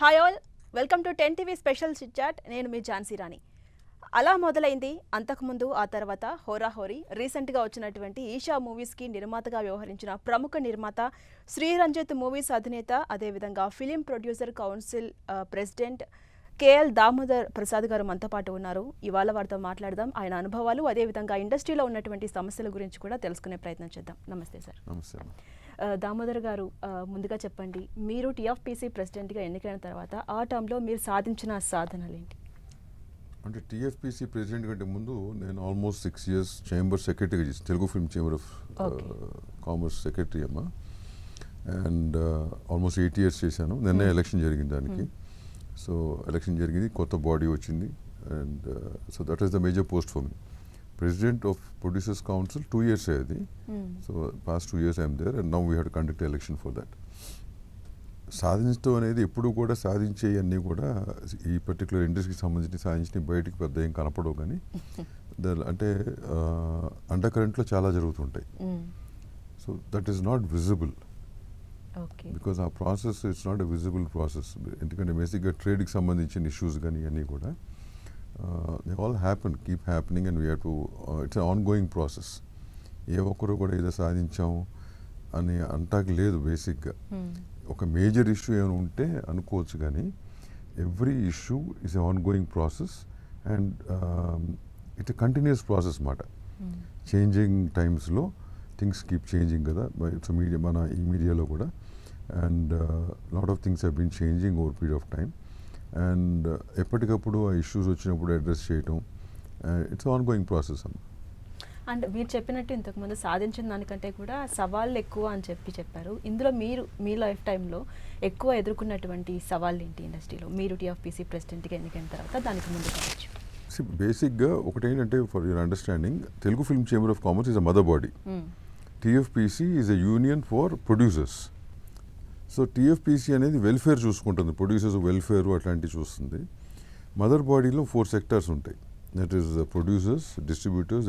Hi all, welcome to 10 TV special chit chat. నేను మీ ఝాన్సీ రాణి. అలా మొదలైంది, అంతకుముందు ఆ తర్వాత హోరాహోరీ. రీసెంట్గా వచ్చినటువంటి ఈషా మూవీస్కి నిర్మాతగా వ్యవహరించిన ప్రముఖ నిర్మాత శ్రీరంజిత్ మూవీస్ అధినేత, అదేవిధంగా film producer council president KL Damodar Prasad గారు మనతో పాటు ఉన్నారు. ఇవాళ వారితో మాట్లాడదాం. ఆయన అనుభవాలు, అదేవిధంగా ఇండస్ట్రీలో ఉన్నటువంటి సమస్యల గురించి కూడా తెలుసుకునే ప్రయత్నం చేద్దాం. నమస్తే సార్. నమస్తే. దామోదర్ గారు, ముందుగా చెప్పండి, మీరు టీఎఫ్పీసీ ప్రెసిడెంట్గా ఎన్నికైన తర్వాత ఆ టర్మ్లో మీరు సాధించిన సాధనలు ఏంటి? అంటే టీఎఫ్పీసీ ప్రెసిడెంట్ కంటే ముందు నేను ఆల్మోస్ట్ 6 years చేంబర్ సెక్రటరీగా చేసి Telugu film chamber of commerce secretary అమ్మ. అండ్ ఆల్మోస్ట్ 8 years చేశాను. నిన్నే ఎలక్షన్ జరిగింది దానికి. సో ఎలక్షన్ జరిగింది, కొత్త బాడీ వచ్చింది. And so that is the major post for me. President of producers council 2 years అయ్యేది. So past 2 years I'm there and now we have to conduct election for that. సాధించడం అనేది ఎప్పుడు కూడా సాధించేవన్నీ కూడా ఈ పర్టికులర్ ఇండస్ట్రీకి సంబంధించి సాధించిన బయటికి పెద్ద ఏం కనపడవు, కానీ అంటే అండర్ కరెంట్లో చాలా జరుగుతుంటాయి. So that is not visible because ఆ process it's not a visible process. ఎందుకంటే బేసిక్గా ట్రేడ్కి సంబంధించిన ఇష్యూస్ కానీ ఇవన్నీ కూడా they all happen, keep happening and we have to it's ongoing process. ఏ ఒక్కరు కూడా ఏదో సాధించాము అని అంటాక లేదు. బేసిక్గా ఒక మేజర్ ఇష్యూ ఏమైనా ఉంటే అనుకోవచ్చు, కానీ every issue is ongoing process and it's continuous process మాట. చేంజింగ్ టైమ్స్లో థింగ్స్ కీప్ చేంజింగ్ కదా. ఇట్స్ మీడియా, మన ఈ మీడియాలో కూడా. And lot of things have been changing over period of time. And ఎప్పటికప్పుడు ఆ ఇష్యూస్ వచ్చినప్పుడు అడ్రస్ చేయటం, ఇట్స్ ఆన్ గోయింగ్ ప్రాసెస్ అమ్మ. అండ్ మీరు చెప్పినట్టు ఇంతకుముందు సాధించిన దానికంటే కూడా సవాళ్ళు ఎక్కువ అని చెప్పారు. ఇందులో మీరు మీ లైఫ్ టైంలో ఎక్కువ ఎదుర్కొన్నటువంటి సవాళ్ళు ఏంటి ఇండస్ట్రీలో, మీరు టీఎఫ్పీసీ ప్రెసిడెంట్గా ఎన్నికైన తర్వాత దానికి ముందు కావచ్చు? బేసిక్గా ఒకటి ఏంటంటే, for your understanding, Telugu film chamber of commerce is a mother body. TFPC is a union for producers. So TFPC అనేది వెల్ఫేర్ చూసుకుంటుంది, ప్రొడ్యూసర్స్ వెల్ఫేర్ అట్లాంటివి చూస్తుంది. మదర్ బాడీలో 4 sectors ఉంటాయి. That is producers, distributors,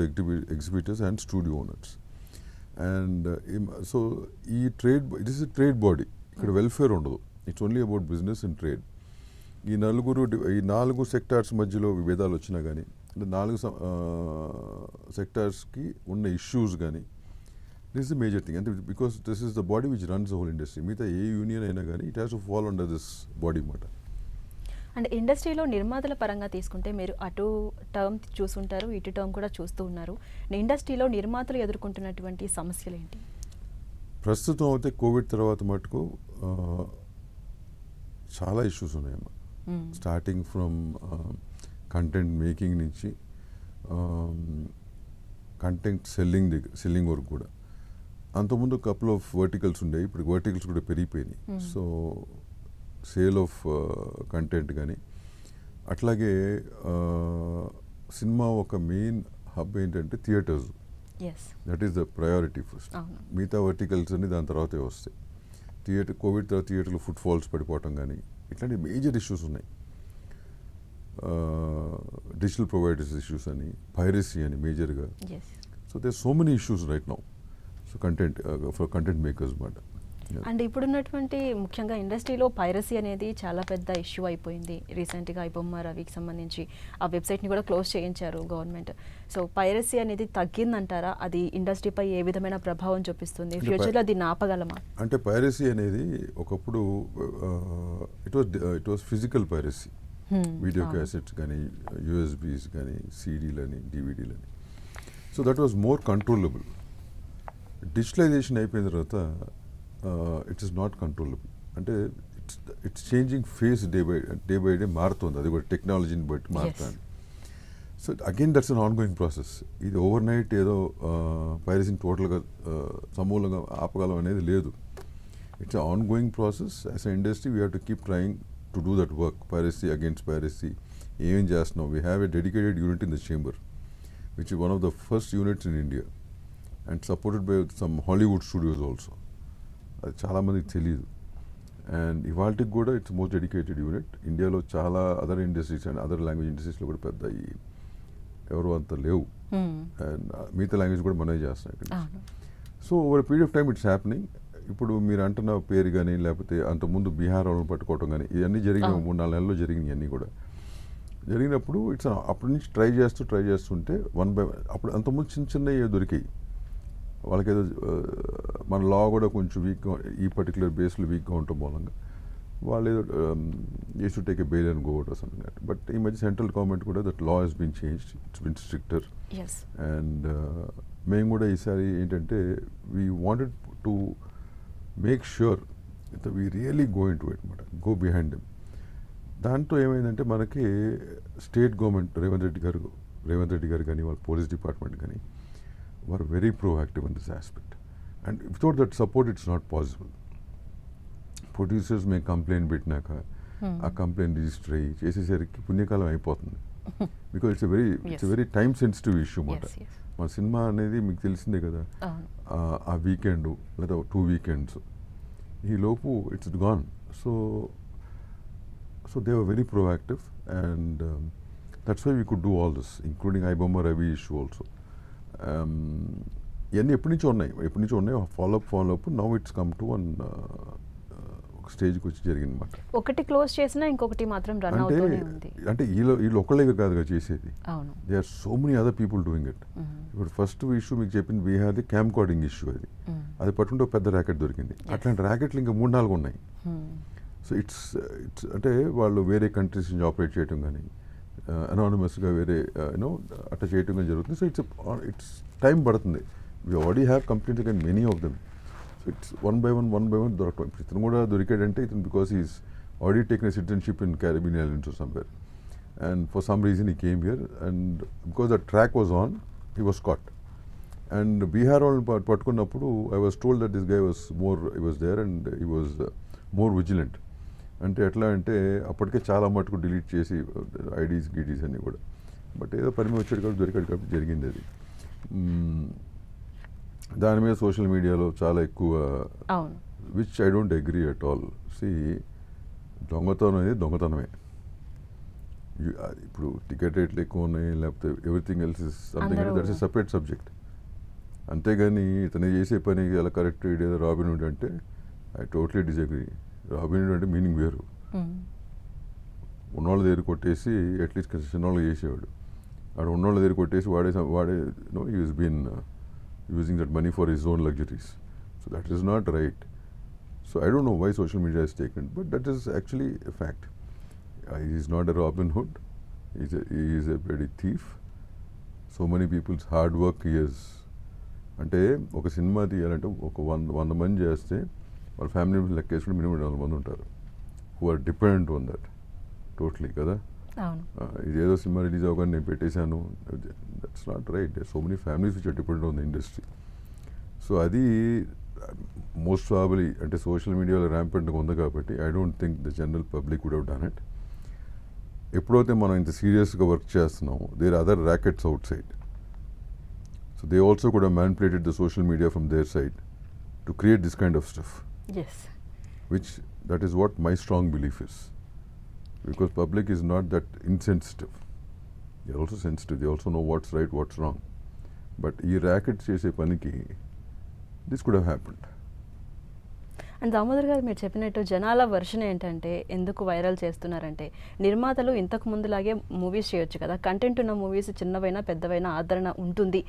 exhibitors and studio owners. And so ఈ trade, it is a trade body. ఇక్కడ welfare ఉండదు. It's only about business and trade. ఈ 4 sectors మధ్యలో విభేదాలు వచ్చినా కానీ, అంటే 4 sectorsకి ఉన్న ఇష్యూస్ కానీ, this is the major thing. అంటే because this is the body which runs the whole industry. మిగతా ఏ యూనియన్ అయినా కానీ it has to follow under this body మాట. అండ్ ఇండస్ట్రీలో నిర్మాతల పరంగా తీసుకుంటే మీరు అటు టర్మ్ చూసుంటారు, ఇటు టర్మ్ కూడా చూస్తూ ఉన్నారు. ఇండస్ట్రీలో నిర్మాతలు ఎదుర్కొంటున్నటువంటి సమస్యలు ఏంటి? ప్రస్తుతం అయితే కోవిడ్ తర్వాత మటుకు చాలా ఇష్యూస్ ఉన్నాయమ్మా. స్టార్టింగ్ ఫ్రమ్ కంటెంట్ మేకింగ్ నుంచి కంటెంట్ సెల్లింగ్ వరకు కూడా. అంతకుముందు కపుల్ ఆఫ్ వర్టికల్స్ ఉండేవి, ఇప్పుడు వర్టికల్స్ కూడా పెరిగిపోయినాయి. సో సేల్ ఆఫ్ కంటెంట్ కానీ, అట్లాగే సినిమా ఒక మెయిన్ హబ్ ఏంటంటే theatres. That is the priority first. మిగతా వర్టికల్స్ అన్ని దాని తర్వాతే వస్తాయి. కోవిడ్ తర్వాత థియేటర్లో ఫుట్ ఫాల్స్ పడిపోవటం కానీ, ఇట్లాంటి మేజర్ ఇష్యూస్ ఉన్నాయి. డిజిటల్ ప్రొవైడర్స్ ఇష్యూస్ అని, పైరసీ అని మేజర్గా. So there so many issues right now. So content for content makers మాట. అండ్ ఇప్పుడున్నటువంటి ముఖ్యంగా ఇండస్ట్రీలో పైరసీ అనేది చాలా పెద్ద ఇష్యూ అయిపోయింది. రీసెంట్గా ఐబొమ్మ రవికి సంబంధించి ఆ వెబ్సైట్ని కూడా క్లోజ్ చేయించారు గవర్నమెంట్. సో పైరసీ అనేది తగ్గిందంటారా? అది ఇండస్ట్రీపై ఏ విధమైన ప్రభావం చూపిస్తుంది? ఫ్యూచర్లో దీన్ని ఆపగలమా? అంటే పైరసీ అనేది ఒకప్పుడు it was physical piracy. Video cassettes కానీ, యూఎస్బీస్ కానీ, సీడీలని, డివిడీలని. So that was more controllable. Digitalization అయిపోయిన తర్వాత ఇట్ ఈస్ నాట్ కంట్రోలబుల్. అంటే it's changing face day by day మారుతుంది. అది కూడా టెక్నాలజీని బట్టి మారుతుంది. So again that's an ongoing process. ఇది ఓవర్ నైట్ ఏదో పైరసీని టోటల్గా సమూలంగా ఆపగలం అనేది లేదు. It's ongoing process. As a industry we have to keep trying to do that work. Piracy, against piracy ఏం చేస్తున్నాం? We have a dedicated unit in the chamber which is one of the first units in India and supported by some Hollywood studios also. అది చాలామందికి తెలియదు. And ఇవాళకి కూడా it's most dedicated unit. ఇండియాలో చాలా other industries and other language ఇండస్ట్రీస్లో కూడా పెద్ద ఎవరు అంత లేవు. అండ్ మిగతా లాంగ్వేజ్ కూడా మనమే చేస్తున్నాం ఇక్కడ. So over period of time it's happening. ఇప్పుడు మీరు అంటున్న పేరు కానీ లేకపోతే అంతకుముందు బీహార్ వాళ్ళని పట్టుకోవటం కానీ ఇవన్నీ జరిగిన 3-4 నెలల్లో జరిగినాయి అన్నీ కూడా. జరిగినప్పుడు అప్పటి నుంచి ట్రై చేస్తుంటే వన్ బై అప్పుడు అంతకుముందు చిన్నవి దొరికాయి వాళ్ళకి. ఏదో మన లా కూడా కొంచెం వీక్గా ఈ పర్టికులర్ బేస్లో వీక్గా ఉండటం మూలంగా వాళ్ళు ఏదో you should take a bail and go out or something that. But ఈ మధ్య సెంట్రల్ గవర్నమెంట్ కూడా that law has been changed, it's been stricter. And మేము కూడా ఈసారి ఏంటంటే we wanted to make sure we really go into it అనమాట, go behind them. దాంతో ఏమైందంటే మనకి స్టేట్ గవర్నమెంట్ రేవంత్ రెడ్డి గారు కానీ వాళ్ళ పోలీస్ డిపార్ట్మెంట్ కానీ వర్ very proactive in this aspect. And without that support it's not possible. Producers మేము complaint పెట్టినాక ఆ కంప్లైంట్ రిజిస్టర్ అయ్యి చేసేసరికి పుణ్యకాలం అయిపోతుంది. Because it's very time sensitive issue అన్నమాట. మన సినిమా అనేది మీకు తెలిసిందే కదా, ఆ వీకెండ్ లేదా 2 వీకెండ్స్ ఈ లోపు it's gone. So they were very proactive and that's why we could do all this, including iBomma Ravi issue also. ఇవన్నీ ఎప్పటి నుంచో ఉన్నాయి follow up. Now it's come to one స్టేజ్కి వచ్చి జరిగింది అనమాట. ఒకటి క్లోజ్ చేసినా ఇంకొకటి మాత్రం రన్ అవుతూనే ఉంది. అంటే వీళ్ళు ఒక్కళ్ళే కాదుగా చేసేది, they are so many other people doing it. ఇప్పుడు ఫస్ట్ ఇష్యూ మీకు చెప్పింది బీహార్ది క్యామ్ కార్డింగ్ ఇష్యూ. అది పట్టుకుంటే పెద్ద ర్యాకెట్ దొరికింది. అట్లాంటి ర్యాకెట్లు ఇంకా 3-4 ఉన్నాయి. సో ఇట్స్ అంటే వాళ్ళు వేరే కంట్రీస్ నుంచి ఆపరేట్ చేయటం కానీ అనానిమస్గా వేరే యూనో అట్లా చేయటం కానీ జరుగుతుంది. సో ఇట్స్ టైం పడుతుంది. We already have complete again many of them. So it's one by one దొరకటం. ఇతను కూడా దొరికాడంటే ఇతను because is already taken a citizenship in Caribbean islands or somewhere, and for some reason he came here and because the track was on he was caught. And Bihar వాళ్ళని పట్టుకున్నప్పుడు I was told that this guy was there and he was more vigilant. అంటే ఎట్లా అంటే అప్పటికే చాలా మటుకు delete చేసి IDs అన్నీ కూడా. బట్ ఏదో పరిమి వచ్చాడు కాబట్టి దొరికాడు కాబట్టి జరిగింది అది. దాని మీద సోషల్ మీడియాలో చాలా ఎక్కువ, which I don't agree at all. దొంగతనం అనేది దొంగతనమే. ఇప్పుడు టికెట్ రేట్లు ఎక్కువ ఉన్నాయి లేకపోతే everything else is something, that's a separate subject. అంతేగాని ఇతను చేసే పని ఎలా కరెక్ట్ ఏదో రాబిన్హుడ్ అంటే ఐ టోటలీ డిజగ్రీ. రాబిన్హుడ్ అంటే మీనింగ్ వేరు. ఉన్నోళ్ళ దగ్గర కొట్టేసి అట్లీస్ట్ చిన్నోళ్ళు చేసేవాడు. వాడు ఉన్నోళ్ళ దగ్గర కొట్టేసి వాడే he was been using that money for his own luxuries. So that is not right. So I don't know why social media has taken, but that is actually a fact. He is not a Robin Hood. He is a bloody thief. So many people's hard work he has. అంటే ఒక cinema తీయాలంటే ఒక 100 మంది చేస్తే వాళ్ళ family లెక్కేసుకుంటే minimum 4 మంది ఉంటారు who are dependent on that totally కదా. ఇదేదో సినిమా రిలీజ్ అవ్వగానే నేను పెట్టేశాను, that's not right. There so many families which are dependent on the industry. So అది మోస్ట్ ప్రాబబ్లీ అంటే సోషల్ మీడియాలో ర్యాంపెంట్గా ఉంది కాబట్టి I don't think the general public would have done it. ఎప్పుడైతే మనం ఇంత సీరియస్గా వర్క్ చేస్తున్నామో there other rackets outside. So they also కూడా manipulated the social media from their side to create this kind of stuff, which that is what my strong belief is. Because public is not that insensitive. They are also sensitive. They also know what's right, what's wrong. But ee racket chese paniki, this could have happened. And Damodar గారు మీరు చెప్పినట్టు జనాల version ఏంటంటే ఎందుకు viral చేస్తున్నారంటే నిర్మాతలు ఇంతకు ముందులాగే movies చేయొచ్చు కదా, కంటెంట్ ఉన్న మూవీస్ చిన్నవైనా పెద్దవైనా ఆదరణ ఉంటుంది,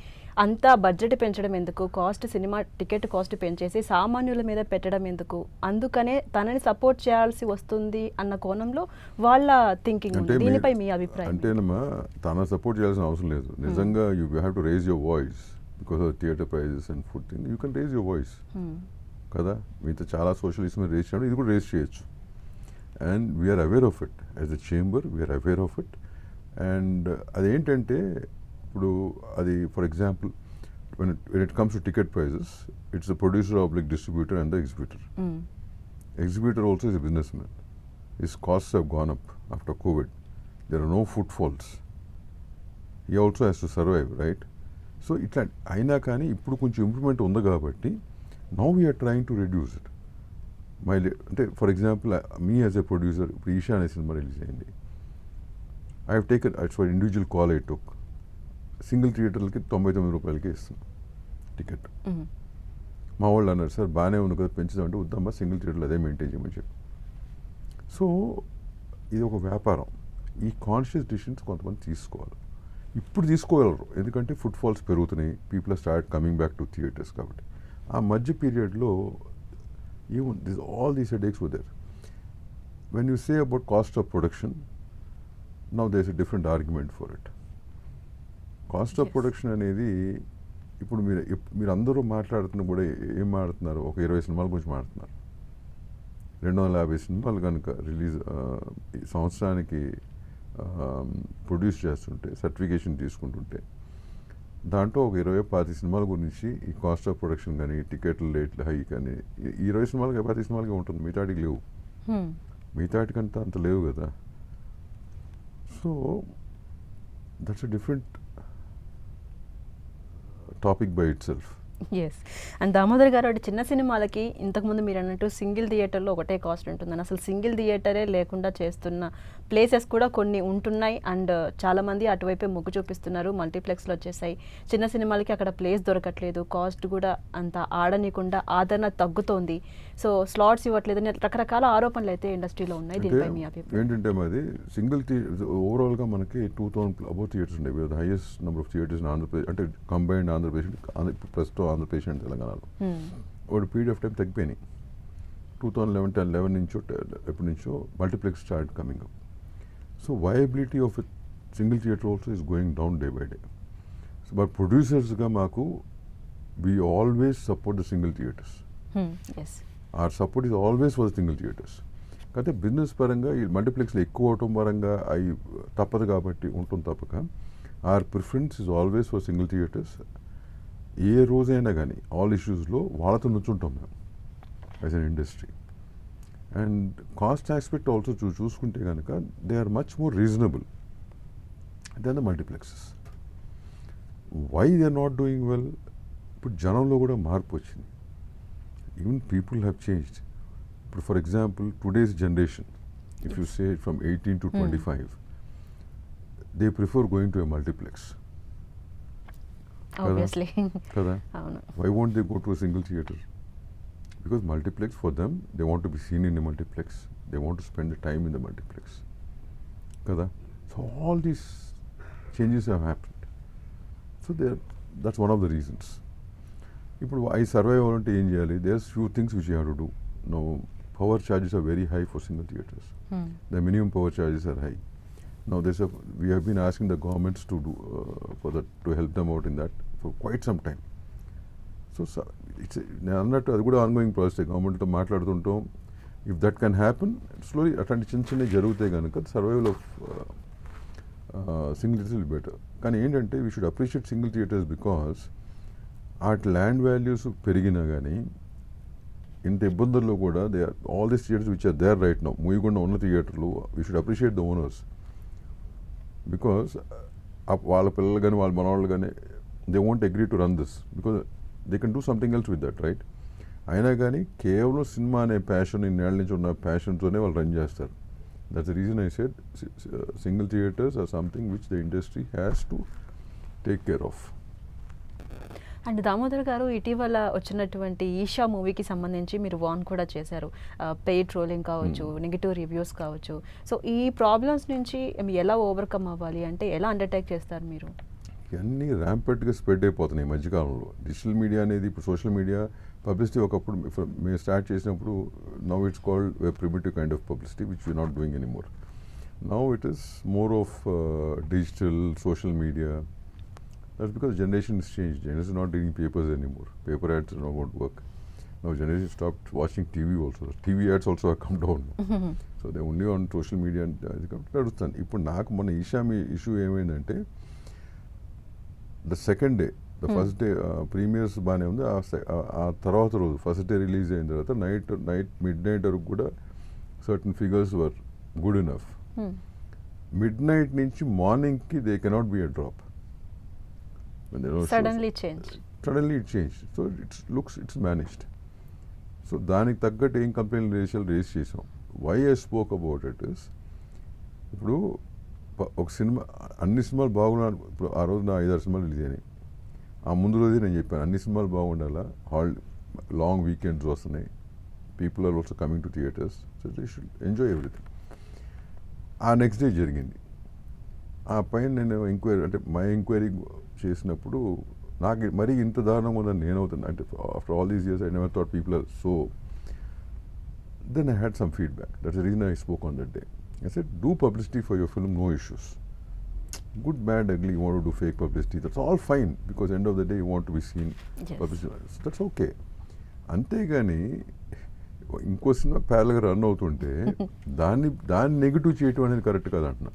అంతా బడ్జెట్ పెంచడం ఎందుకు, సినిమా టికెట్ కాస్ట్ పెంచేసి సామాన్యుల మీద పెట్టడం ఎందుకు, అందుకనే తనని సపోర్ట్ చేయాల్సి వస్తుంది అన్న కోణంలో వాళ్ళ థింకింగ్ ఉంది. దీనిపై మీ అభిప్రాయం? అంటేనమ్మా తన సపోర్ట్ చేయాల్సిన అవసరం లేదు. నిజంగా you have to raise your voice because of theatre prices and food thing. You can raise your voice కదా. మీతో చాలా సోషల్ ఇష్యూస్ రేస్ చేయడం ఇది కూడా రేస్ చేయొచ్చు. And we are aware of it as a chamber, we are aware of it. And అదేంటంటే ఇప్పుడు అది for example when it comes to ticket prices, it's the producer, oblique distributor and the exhibitor. Exhibitor also is a businessman. His costs have gone up after COVID. There are no footfalls. He also has to survive, right? So ఇట్లా అయినా కానీ ఇప్పుడు కొంచెం improvement ఉంది కాబట్టి now we are trying to reduce it. అంటే for example me as a producer ఇప్పుడు ఈషా అనే సినిమా రిలీజ్ అయింది. I have taken for individual call I took single థియేటర్లకి 99 రూపాయలకే ఇస్తున్నాం టికెట్. మా వాళ్ళు అన్నారు సార్ బాగానే ఉంది కదా పెంచుదామంటే వద్దమ్మా సింగిల్ థియేటర్లో అదే మెయింటైన్ చేయమని చెప్పి. సో ఇది ఒక వ్యాపారం. ఈ కాన్షియస్ డిసిషన్స్ కొంతమంది తీసుకోవాలి. ఇప్పుడు తీసుకోగలరు ఎందుకంటే ఫుట్ ఫాల్స్ పెరుగుతున్నాయి, people are start coming back to theatres. కాబట్టి ఆ మధ్య పీరియడ్లో even all these headaches were there. When you say about cost of production, now there is a different argument for it. Cost of production అనేది ఇప్పుడు మీరు అందరూ మాట్లాడుతున్న కూడా ఏం మాట్లాడుతున్నారు, ఒక 20 సినిమాల గురించి మాట్లాడుతున్నారు. 250 సినిమాలు కనుక రిలీజ్ సంవత్సరానికి ప్రొడ్యూస్ చేస్తుంటే, సర్టిఫికేషన్ తీసుకుంటుంటే, దాంట్లో ఒక 20-25 సినిమాల గురించి ఈ కాస్ట్ ఆఫ్ ప్రొడక్షన్ కానీ, టికెట్లు రేట్లు హై కానీ, ఈ 20 సినిమాలకి 25 సినిమాలకి ఉంటుంది, మిగతాటికి లేవు. మిగతాటికంతా అంత లేవు కదా. So that's a different topic by itself. Yes. And Damodar గారు అంటే చిన్న సినిమాలకి ఇంతకుముందు మీరు అన్నట్టు సింగిల్ థియేటర్లో ఒకటే కాస్ట్ ఉంటుందని, అసలు సింగిల్ థియేటరే లేకుండా చేస్తున్న ప్లేసెస్ కూడా కొన్ని ఉంటున్నాయి. అండ్ చాలామంది అటువైపే మొగ్గు చూపిస్తున్నారు, మల్టీప్లెక్స్లో వచ్చేసాయి. చిన్న సినిమాలకి అక్కడ ప్లేస్ దొరకట్లేదు, కాస్ట్ కూడా అంత ఆడనీయకుండా ఆదరణ తగ్గుతోంది, సో స్లాట్స్ ఇవ్వట్లేదని రకరకాల ఆరోపణలు అయితే ఇండస్ట్రీలో ఉన్నాయి. దీనిపై మీ అభిప్రాయం ఏంటంటే మాది సింగిల్ ఓవరాల్గా మనకి 2000 అబౌవ్ థియేటర్స్ ఉన్నాయి. The highest number of theatres in Andhra Pradesh, అంటే కంబైన్డ్ ఆంధ్రప్రదేశ్, ప్రస్తుతం ఆంధ్రప్రదేశ్ అండ్ తెలంగాణలో ఒక పీరియడ్ ఆఫ్ టైం తగ్గిపోయినాయి. 2011 నుంచో ఎప్పటి నుంచో multiplex start coming up. So viability of single theatre also is going down day by day. So but ప్రొడ్యూసర్స్గా మాకు we always support the single theatres. Our support is always for the single theatres. కాకపోతే business పరంగా ఈ మల్టీప్లెక్స్లో ఎక్కువ అవటం పరంగా అవి తప్పదు కాబట్టి ఉంటుంది తప్పక our preference is always for single theatres. ఏ రోజైనా కానీ ఆల్ ఇష్యూస్లో వాళ్ళతో నుంచుంటాం మేము as an industry. And cost aspect also చూసుకుంటే కనుక they are much more reasonable than the multiplexes. Why they are not doing well? ఇప్పుడు జనంలో కూడా మార్పు వచ్చింది. Even people have changed. ఇప్పుడు for example today's generation, if you say from 18 to 25, they prefer going to a multiplex. obviously కదా. అవును. Why won't they go to a single theater? Because multiplex for them, they want to be seen in a multiplex. They want to spend the time in the multiplex. Kada. So all these changes have happened. So that's one of the reasons. ఇప్పుడు I survive అవ్వాలంటే ఏం చేయాలి? There's few things which you have to do. Now, power charges are very high for single theaters. The minimum power charges are high. Now we have been asking the governments to do to help them out in that for quite some time. So నేను అన్నట్టు అది కూడా ongoing process. గవర్నమెంట్తో మాట్లాడుతుంటాం. If that can happen slowly, అట్లాంటి చిన్న చిన్నవి జరుగుతాయి కనుక survival of single theatres will better. కానీ ఏంటంటే we should appreciate single theatres because వాటి ల్యాండ్ వాల్యూస్ పెరిగినా కానీ ఇంత ఇబ్బందుల్లో కూడా they are all these theatres which are there right now, మూయకుండా ఉన్న థియేటర్లు, we should appreciate the owners. Because వాళ్ళ పిల్లలు కానీ వాళ్ళ మనవాళ్ళు కానీ they won't agree to run this because they can do something else with that, right? అయినా కానీ కేవలం సినిమా అనే ప్యాషన్, ఇన్నేళ్ళ నుంచి ఉన్న ప్యాషన్తోనే వాళ్ళు రన్ చేస్తారు. That's the reason I said single theatres or something which the industry has to take care of. And Damodar గారు, ఇటీవల వచ్చినటువంటి ఈషా మూవీకి సంబంధించి మీరు వార్న్ కూడా చేశారు. పెయిడ్ ట్రోలింగ్ కావచ్చు, నెగిటివ్ రివ్యూస్ కావచ్చు. సో ఈ ప్రాబ్లమ్స్ నుంచి ఎలా ఓవర్కమ్ అవ్వాలి అంటే ఎలా అండర్టేక్ చేస్తారు మీరు? ఇవన్నీ ర్యాంపెట్గా స్ప్రెడ్ అయిపోతున్నాయి ఈ మధ్యకాలంలో. డిజిటల్ మీడియా అనేది, ఇప్పుడు సోషల్ మీడియా పబ్లిసిటీ ఒకప్పుడు మేము స్టార్ట్ చేసినప్పుడు now it's called a primitive kind of publicity which we are not doing anymore. Now it is more of digital social media. That's because generation has changed. Generation is not reading papers anymore. Paper ads are not going to work. Now generation stopped watching TV also. TV ads also have come down. So they're only on social media and నడుస్తాను. ఇప్పుడు నాకు మన ఈషామి issue ఏమైందంటే the second day, the first day premieres బాగానే ఉంది. ఆ తర్వాత రోజు ఫస్ట్ డే రిలీజ్ అయిన తర్వాత నైట్ మిడ్ నైట్ వరకు కూడా certain figures were good enough. Midnight నుంచి మార్నింగ్కి they cannot be a drop. Suddenly changed. So it's managed. So దానికి తగ్గట్టు ఏం కంప్లైంట్ రేస్ చేసాం. Why I spoke about it is, ఇప్పుడు ఒక సినిమా, అన్ని సినిమాలు బాగున్నారు. ఇప్పుడు ఆ రోజు నా 5-6 సినిమాలు రిలీజ్ అయినాయి. ఆ ముందు రోజే నేను చెప్పాను అన్ని సినిమాలు బాగుండాలా, లాంగ్ వీకెండ్స్ వస్తున్నాయి, people are also coming to theatres, so they should enjoy everything. ఆ నెక్స్ట్ డే జరిగింది. ఆ పైన నేను ఎంక్వైరీ అంటే మై ఎంక్వైరీ చేసినప్పుడు నాకు మరీ ఇంత దారుణంగా ఉందని నేను అవుతుంది అంటే after all these years I never thought people are so. Then I had some feedback. That's the reason I spoke on that day. I said, do publicity for your film, no issues. Good, bad, ugly, you want to do fake publicity, that's all fine, because end of the day you want to be seen. Yes. Publicity, so that's okay. అంతేగాని ఇంకో cinema ప్యారల్గా run అవుతుంటే దాన్ని negative చేయటం అనేది correct కాదు అంటున్నా.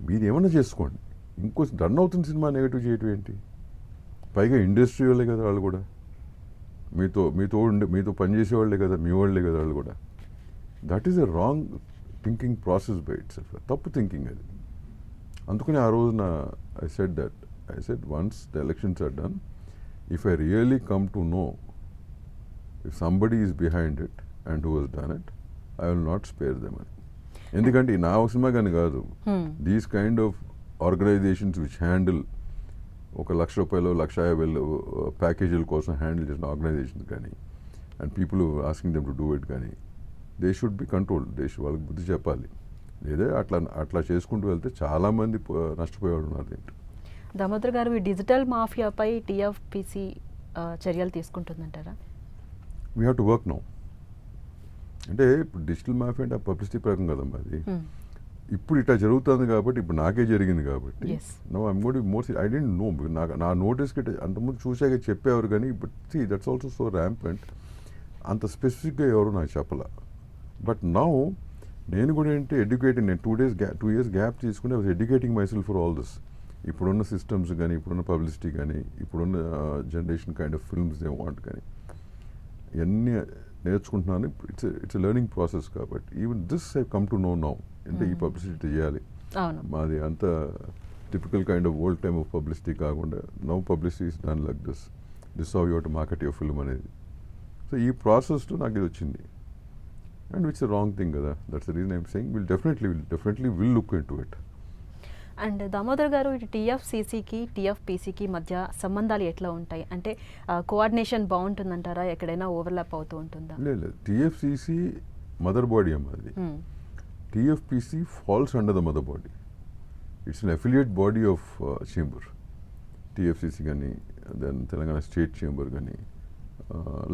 మీరు ఏమన్నా చేసుకోండి, ఇంకో రన్ అవుతున్న సినిమా నెగిటివ్ చేయటం ఏంటి? పైగా ఇండస్ట్రీ వాళ్ళే కదా వాళ్ళు కూడా, మీతో పనిచేసే వాళ్ళే కదా, మీ వాళ్ళే కదా వాళ్ళు కూడా. That is a wrong thinking process by itself, తప్పు థింకింగ్ అది. అందుకని ఆ రోజున I said once the elections are done, if I really come to know if somebody is behind it and who has done it, I will not spare them అని. ఎందుకంటే నా cinema కానీ కాదు, these kind of organisations which handle ₹1,00,000 ₹1,50,000 ప్యాకేజీల కోసం handle చేసిన organisations కానీ and people asking them to do it కానీ, దే షుడ్ బి కంట్రోల్. వాళ్ళకి బుద్ధి చెప్పాలి. లేదా అట్లా చేసుకుంటూ వెళ్తే చాలామంది నష్టపోయేవాళ్ళు ఉన్నారు దీంట్లో. దామోదర్ గారు, ఈ డిజిటల్ మాఫియాపై టీఎఫ్పీసీ చర్యలు తీసుకుంటుందంటారా? We have to work now. అంటే ఇప్పుడు డిజిటల్ మాఫియా అంటే పబ్లిసిటీ ప్రకారం కదమ్మా అది. ఇప్పుడు ఇట్లా జరుగుతుంది కాబట్టి, ఇప్పుడు నాకే జరిగింది కాబట్టి no I'm going to be more. I don't know, నా నోటీస్కి అంతకుముందు చూసాక చెప్పేవారు కానీ ఇప్పుడు దట్స్ ఆల్సో సో ర్యాంపెంట్. అంత స్పెసిఫిక్గా ఎవరు నాకు చెప్పాల. బట్ నౌ నేను కూడా ఏంటి ఎడ్యుకేటింగ్, నేను 2 years గ్యాప్ తీసుకుని I was educating myself for all this. ఇప్పుడున్న సిస్టమ్స్ కానీ, ఇప్పుడున్న పబ్లిసిటీ కానీ, ఇప్పుడున్న generation kind of films they want కానీ ఇవన్నీ నేర్చుకుంటున్నాను. ఇట్స్ లెర్నింగ్ ప్రాసెస్ కాబట్టి even this I come to know now. అంటే ఈ పబ్లిసిటీ చేయాలి, మాది అంత typical kind of old time of publicity కాకుండా now publicity is done like this how you have to market your film అనేది. So ఈ ప్రాసెస్లో నాకు ఇది వచ్చింది. And which is a wrong thing kada. That's the reason I'm saying we'll definitely look into it. And Damodar గారు, ఇటు టీఎఫ్సీసీకి టీఎఫ్పీసీకి మధ్య సంబంధాలు ఎట్లా ఉంటాయి? అంటే కోఆర్డినేషన్ బాగుంటుందంటారా? ఎక్కడైనా ఓవర్లాప్ అవుతూ ఉంటుందా? లేదు, టీఎఫ్సీసీ మదర్ బాడీ అమ్మ అది. TFPC falls under the mother body. It's an affiliate body of chamber. TFCC కానీ, దెన్ తెలంగాణ స్టేట్ చేంబర్ కానీ,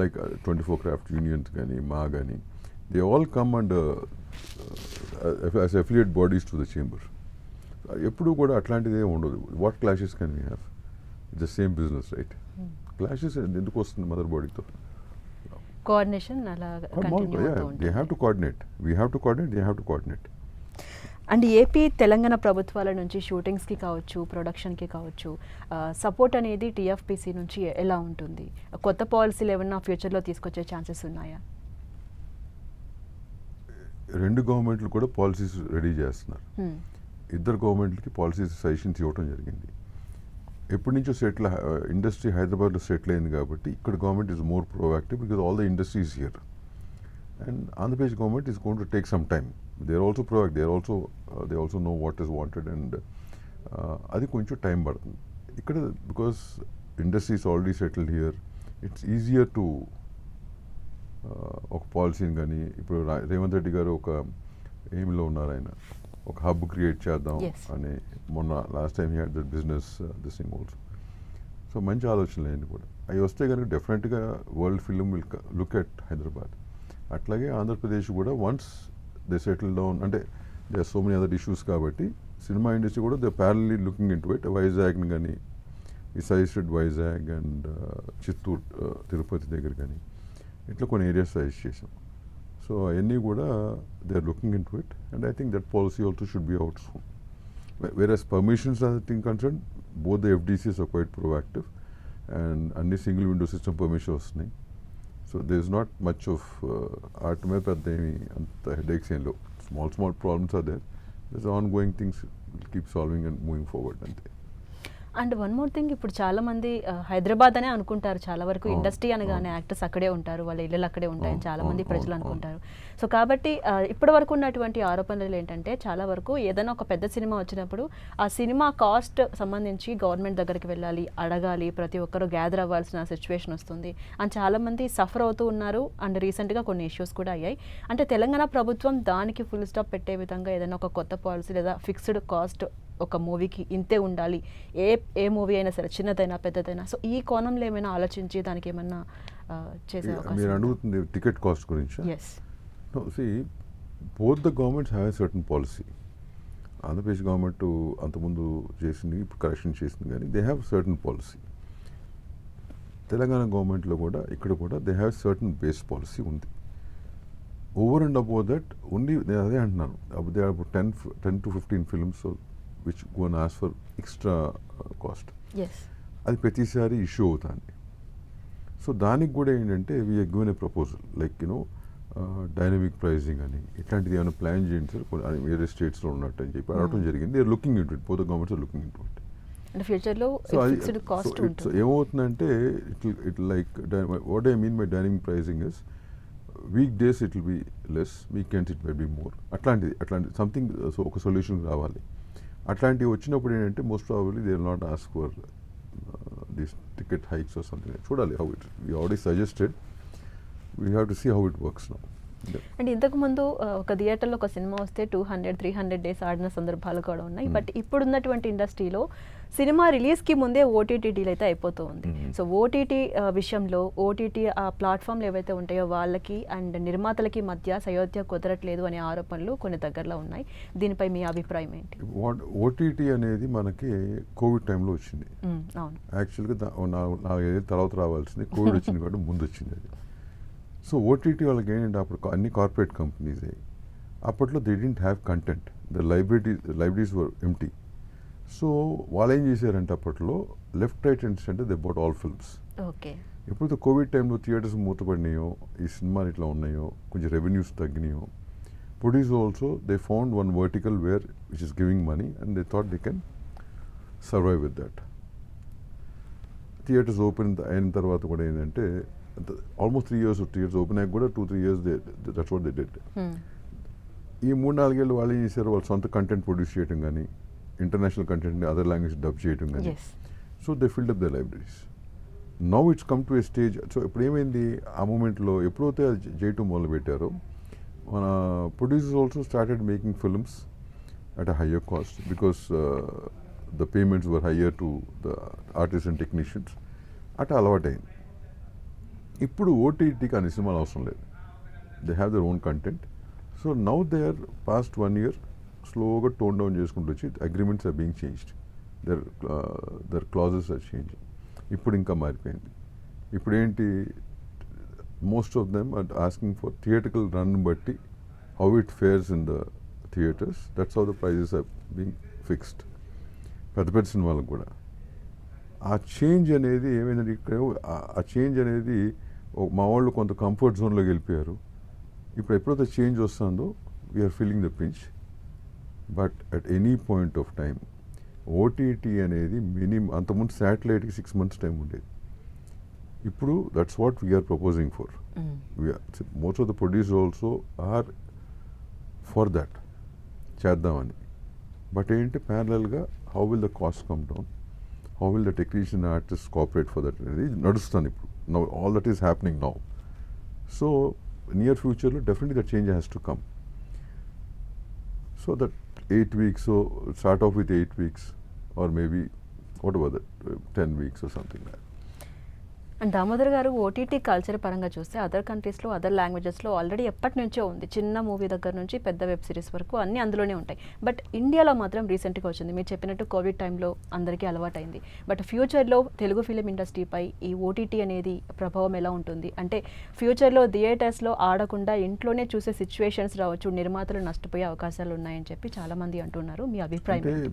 లైక్ 24 క్రాఫ్ట్ యూనియన్స్ కానీ, మా కానీ, they all come under as affiliate bodies to the chamber. ఎప్పుడు కూడా అట్లాంటిదే ఉండదు. What clashes can we have? It's the same business, right? Clashes ఎందుకు వస్తుంది mother బాడీతో? Coordination అలా కంటిన్యూ అవుతూ ఉంటుంది. They have to coordinate, we have to coordinate, they have to coordinate. And AP Telangana ప్రభుత్వాల నుంచి షూటింగ్స్కి కావచ్చు, ప్రొడక్షన్కి కావచ్చు, సపోర్ట్ అనేది టీఎఫ్పీసీ నుంచి ఎలా ఉంటుంది? కొత్త పాలసీలు ఏమన్నా ఫ్యూచర్లో తీసుకొచ్చే ఛాన్సెస్ ఉన్నాయా? రెండు గవర్నమెంట్లు కూడా పాలసీస్ రెడీ చేస్తున్నారు. ఇద్దరు గవర్నమెంట్లకి పాలసీస్ సజెషన్స్ ఇవ్వడం జరిగింది. ఎప్పటి నుంచో ఇండస్ట్రీ హైదరాబాద్లో సెటిల్ అయింది కాబట్టి ఇక్కడ government is more proactive because all the industry is here. And Andhra Pradesh government is going to take some time. They are also proactive, they also know what is wanted. And అది కొంచెం time పడుతుంది ఇక్కడ because industry is already settled here. It's easier to ఒక పాలసీని కానీ, ఇప్పుడు రేవంత్ రెడ్డి గారు ఒక ఎయిమ్లో ఉన్నారు, ఆయన ఒక హబ్ క్రియేట్ చేద్దాం అని. మొన్న last time he had that business this thing also. So మంచి ఆలోచనలు అయింది కూడా. అవి వస్తే కనుక డెఫినెట్గా world film will look at Hyderabad. అట్లాగే ఆంధ్రప్రదేశ్ కూడా వన్స్ దే సెటిల్ డౌన్, అంటే they are so many other issues కాబట్టి సినిమా ఇండస్ట్రీ కూడా they ప్యారలీ looking into it. వైజాగ్ని కానీ, ఈ సజెస్టెడ్ వైజాగ్ అండ్ చిత్తూరు, తిరుపతి దగ్గర కానీ ఇట్లా కొన్ని ఏరియాస్ సజెస్ట్ చేసాం. సో అవన్నీ కూడా they are looking into it. And I think that policy also should be out soon. Various permissions or thing concern, both the FDCs are quite proactive and అన్ని single window system permission వస్తున్నాయి. So there is not much of art మీద పెద్ద ఏమి అంత headaches ఏం లేవు. Small problems are there. This ongoing things will keep solving and moving forward అంతే. And one more thing, ఇప్పుడు చాలా మంది హైదరాబాద్ అనే అనుకుంటారు చాలా వరకు. అవును, ఇండస్ట్రీ అనగానే అవును. యాక్టర్స్ అక్కడే ఉంటారు, వాళ్ళ ఇళ్ళు అక్కడే ఉంటాయని అవును, చాలా అవును, మంది ప్రజలు అవును, అనుకుంటారు. సో కాబట్టి ఇప్పటి వరకు ఉన్నటువంటి ఆరోపణలు ఏంటంటే చాలా వరకు ఏదైనా ఒక పెద్ద సినిమా వచ్చినప్పుడు ఆ సినిమా కాస్ట్ సంబంధించి గవర్నమెంట్ దగ్గరికి వెళ్ళాలి, అడగాలి, ప్రతి ఒక్కరు గ్యాదర్ అవ్వాల్సిన సిచ్యువేషన్ వస్తుంది అని చాలా మంది సఫర్ అవుతూ ఉన్నారు. అండ్ రీసెంట్గా కొన్ని ఇష్యూస్ కూడా అయ్యాయి. అంటే తెలంగాణ ప్రభుత్వం దానికి ఫుల్ స్టాప్ పెట్టే విధంగా ఏదైనా ఒక కొత్త పాలసీ లేదా ఫిక్స్డ్ కాస్ట్ ఒక మూవీకి ఇంతే ఉండాలి, ఏ మూవీ అయినా సరే, చిన్నదైనా పెద్దదైనా, సో ఈ కోణంలో ఏమైనా ఆలోచించి దానికి ఏమన్నా చేసే మీరు అవకాశం అడుగుతుంది టికెట్ కాస్ట్ గురించి. Yes. Both the governments have a certain policy. Andhra Pradesh government అంతకుముందు చేసింది, ఇప్పుడు కరెక్షన్ చేసింది, కానీ they have certain policy. Telangana గవర్నమెంట్లో కూడా ఇక్కడ కూడా they have certain base policy ఉంది. Over and above that only నేను అదే అంటున్నాను, they are 10 to 15 films which go and ask for extra cost. Yes. అది ప్రతిసారి ఇష్యూ అవుతుంది. సో దానికి కూడా ఏంటంటే we are given a proposal like dynamic pricing అని, ఇట్లాంటిది ఏమైనా ప్లాన్ చేయండి సార్, వేరే స్టేట్స్లో ఉన్నట్టు అని చెప్పి అడగడం జరిగింది. They are looking into it, both the governments are looking into it. అంటే ఫ్యూచర్లో ఫిక్స్డ్ కాస్ట్ సో ఉంటుంది. ఏమవుతుందంటే it like what I mean by dynamic pricing is weekdays it will be less, weekends it will be more. అట్లాంటి something ఒక solution రావాలి. అట్లాంటివి వచ్చినప్పుడు ఏంటంటే most probably they will not ask for this ticket hikes or something. చూడాలి how it, we already suggested, we have to see how it works now. And ఇంతకుముందు ఒక థియేటర్లో ఒక సినిమా వస్తే 200-300 డేస్ ఆడిన సందర్భాలు కూడా ఉన్నాయి. బట్ ఇప్పుడున్నటువంటి ఇండస్ట్రీలో సినిమా రిలీజ్కి ముందే ఓటీటీ డీల్ అయితే అయిపోతూ ఉంది. సో ఓటీటీ విషయంలో ఓటీటీ ఆ ప్లాట్ఫామ్లు ఏవైతే ఉంటాయో వాళ్ళకి అండ్ నిర్మాతలకి మధ్య సయోధ్య కుదరట్లేదు అనే ఆరోపణలు కొన్ని దగ్గరలో ఉన్నాయి. దీనిపై మీ అభిప్రాయం ఏంటి? ఓటీటీ అనేది మనకి కోవిడ్ టైంలో వచ్చింది. అవును. యాక్చువల్గా 4 ఏళ్ళ తర్వాత రావాల్సింది, కోవిడ్ వచ్చింది కాబట్టి ముందు వచ్చింది అది. సో ఓటీటీ వాళ్ళకి ఏంటంటే అప్పుడు అన్ని కార్పొరేట్ కంపెనీస్ అప్పట్లో they didn't have content, the libraries were empty. So వాళ్ళు ఏం చేశారంటే అప్పట్లో left right and center they bought all films. Okay. ఎప్పుడైతే కోవిడ్ టైంలో థియేటర్స్ మూతపడినాయో, ఈ సినిమాలు ఇట్లా ఉన్నాయో, కొంచెం రెవెన్యూస్ తగ్గినాయో, produce also they found one vertical where which is giving money and they thought they can survive with that. Theatres open అయిన తర్వాత కూడా ఏంటంటే ఆల్మోస్ట్ 3 years థియేటర్స్ ఓపెన్ అయ్యాక కూడా 2-3 years that's what they did. ఈ 3-4 ఏళ్ళు వాళ్ళు ఏం చేశారు, వాళ్ళు సొంత కంటెంట్ ప్రొడ్యూస్ చేయడం కానీ, international content other language dub చేయడం కానీ. So they filled up the libraries. Now it's come to A stage. So ఇప్పుడు ఏమైంది, ఆ మూమెంట్లో ఎప్పుడైతే అది చేయటం మొదలు పెట్టారో, మన producers also started making films at a higher cost because the payments were higher to the artist and technicians. అట్లా అలవాటైంది. ఇప్పుడు ఓటీటీకి అన్ని సినిమాలు అవసరం లేదు, they have their own content. So now they are past 1 year స్లోగా టోన్ డౌన్ చేసుకుంటూ వచ్చి agreements are being changed, their clauses are changing. ఇప్పుడు ఇంకా మారిపోయింది. ఇప్పుడు ఏంటి, most of them are asking for theatrical run బట్టి how it fares in the theatres, that's how the prices are being fixed. పెద్ద పెద్ద సినిమాలకు కూడా ఆ చేంజ్ అనేది ఏమైందంటే ఇక్కడ ఆ చేంజ్ అనేది మా వాళ్ళు కొంత కంఫర్ట్ జోన్లోకి వెళ్ళిపోయారు. ఇప్పుడు ఎప్పుడైతే చేంజ్ వస్తుందో we are feeling the pinch. But at any point of time OTT అనేది మినిమం, అంతకుముందు శాటిలైట్కి 6 months టైం ఉండేది. ఇప్పుడు that's what we are proposing for. Most of the producer also are for that చేద్దామని. బట్ ఏంటి, ప్యారలల్గా how will the cost come down, how will the technician artist cooperate for that అనేది నడుస్తుంది ఇప్పుడు. Now all that is happening now. So near ఫ్యూచర్లో definitely that change has to come. So that 8 weeks, so start off with 8 weeks or maybe whatever that 10 weeks or something like that. And Damodar గారు, OTT culture పరంగా చూస్తే other కంట్రీస్లో other లాంగ్వేజెస్లో already ఎప్పటి నుంచో ఉంది. చిన్న movie దగ్గర నుంచి పెద్ద వెబ్ సిరీస్ వరకు అన్నీ అందులోనే ఉంటాయి. బట్ ఇండియాలో మాత్రం రీసెంట్గా వచ్చింది. మీరు చెప్పినట్టు కోవిడ్ టైంలో అందరికీ అలవాటైంది. బట్ ఫ్యూచర్లో తెలుగు ఫిలిం ఇండస్ట్రీపై ఈ ఓటీటీ అనేది ప్రభావం ఎలా ఉంటుంది? అంటే ఫ్యూచర్లో థియేటర్స్లో ఆడకుండా ఇంట్లోనే చూసే సిచ్యువేషన్స్ రావచ్చు, నిర్మాతలు నష్టపోయే అవకాశాలు ఉన్నాయని చెప్పి చాలామంది అంటున్నారు. మీ అభిప్రాయం ఏంటి?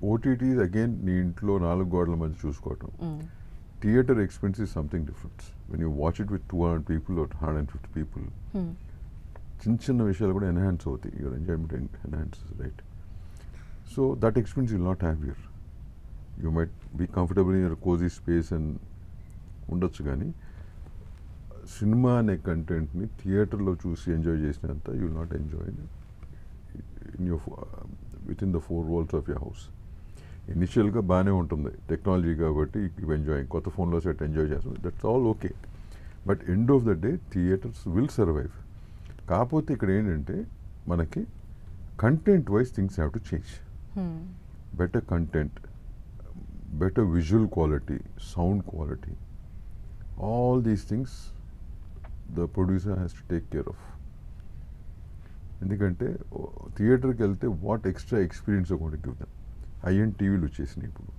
ఓటీటీ అగైన్ నీ ఇంట్లో 4 గోడల మధ్య చూసుకోవటం. Theatre experience is something different. When you watch it with 200 people or 150 people, చిన్న విషయాలు కూడా ఎన్హాన్స్ అవుతాయి. Your enjoyment enhances, right? So that experience will not have here. You might be comfortable in your cosy space and ఉండొచ్చు, కానీ cinema అనే కంటెంట్ని థియేటర్లో చూసి ఎంజాయ్ చేసినంత you will not enjoy in your within the 4 walls of your house. ఇనిషియల్గా బాగానే ఉంటుంది టెక్నాలజీ కాబట్టి యూ ఎంజాయ్, కొత్త ఫోన్లో సెట్ ఎంజాయ్ చేస్తాం, that's all okay. But end of the day theatres will survive. కాకపోతే ఇక్కడ ఏంటంటే మనకి content wise things have to change. Better content, better visual quality, sound quality, all these things the producer has to take care of. ఎందుకంటే థియేటర్కి వెళ్తే what extra experience ఒకటి give them. High end టీవీలు వచ్చేసినాయి ఇప్పుడు,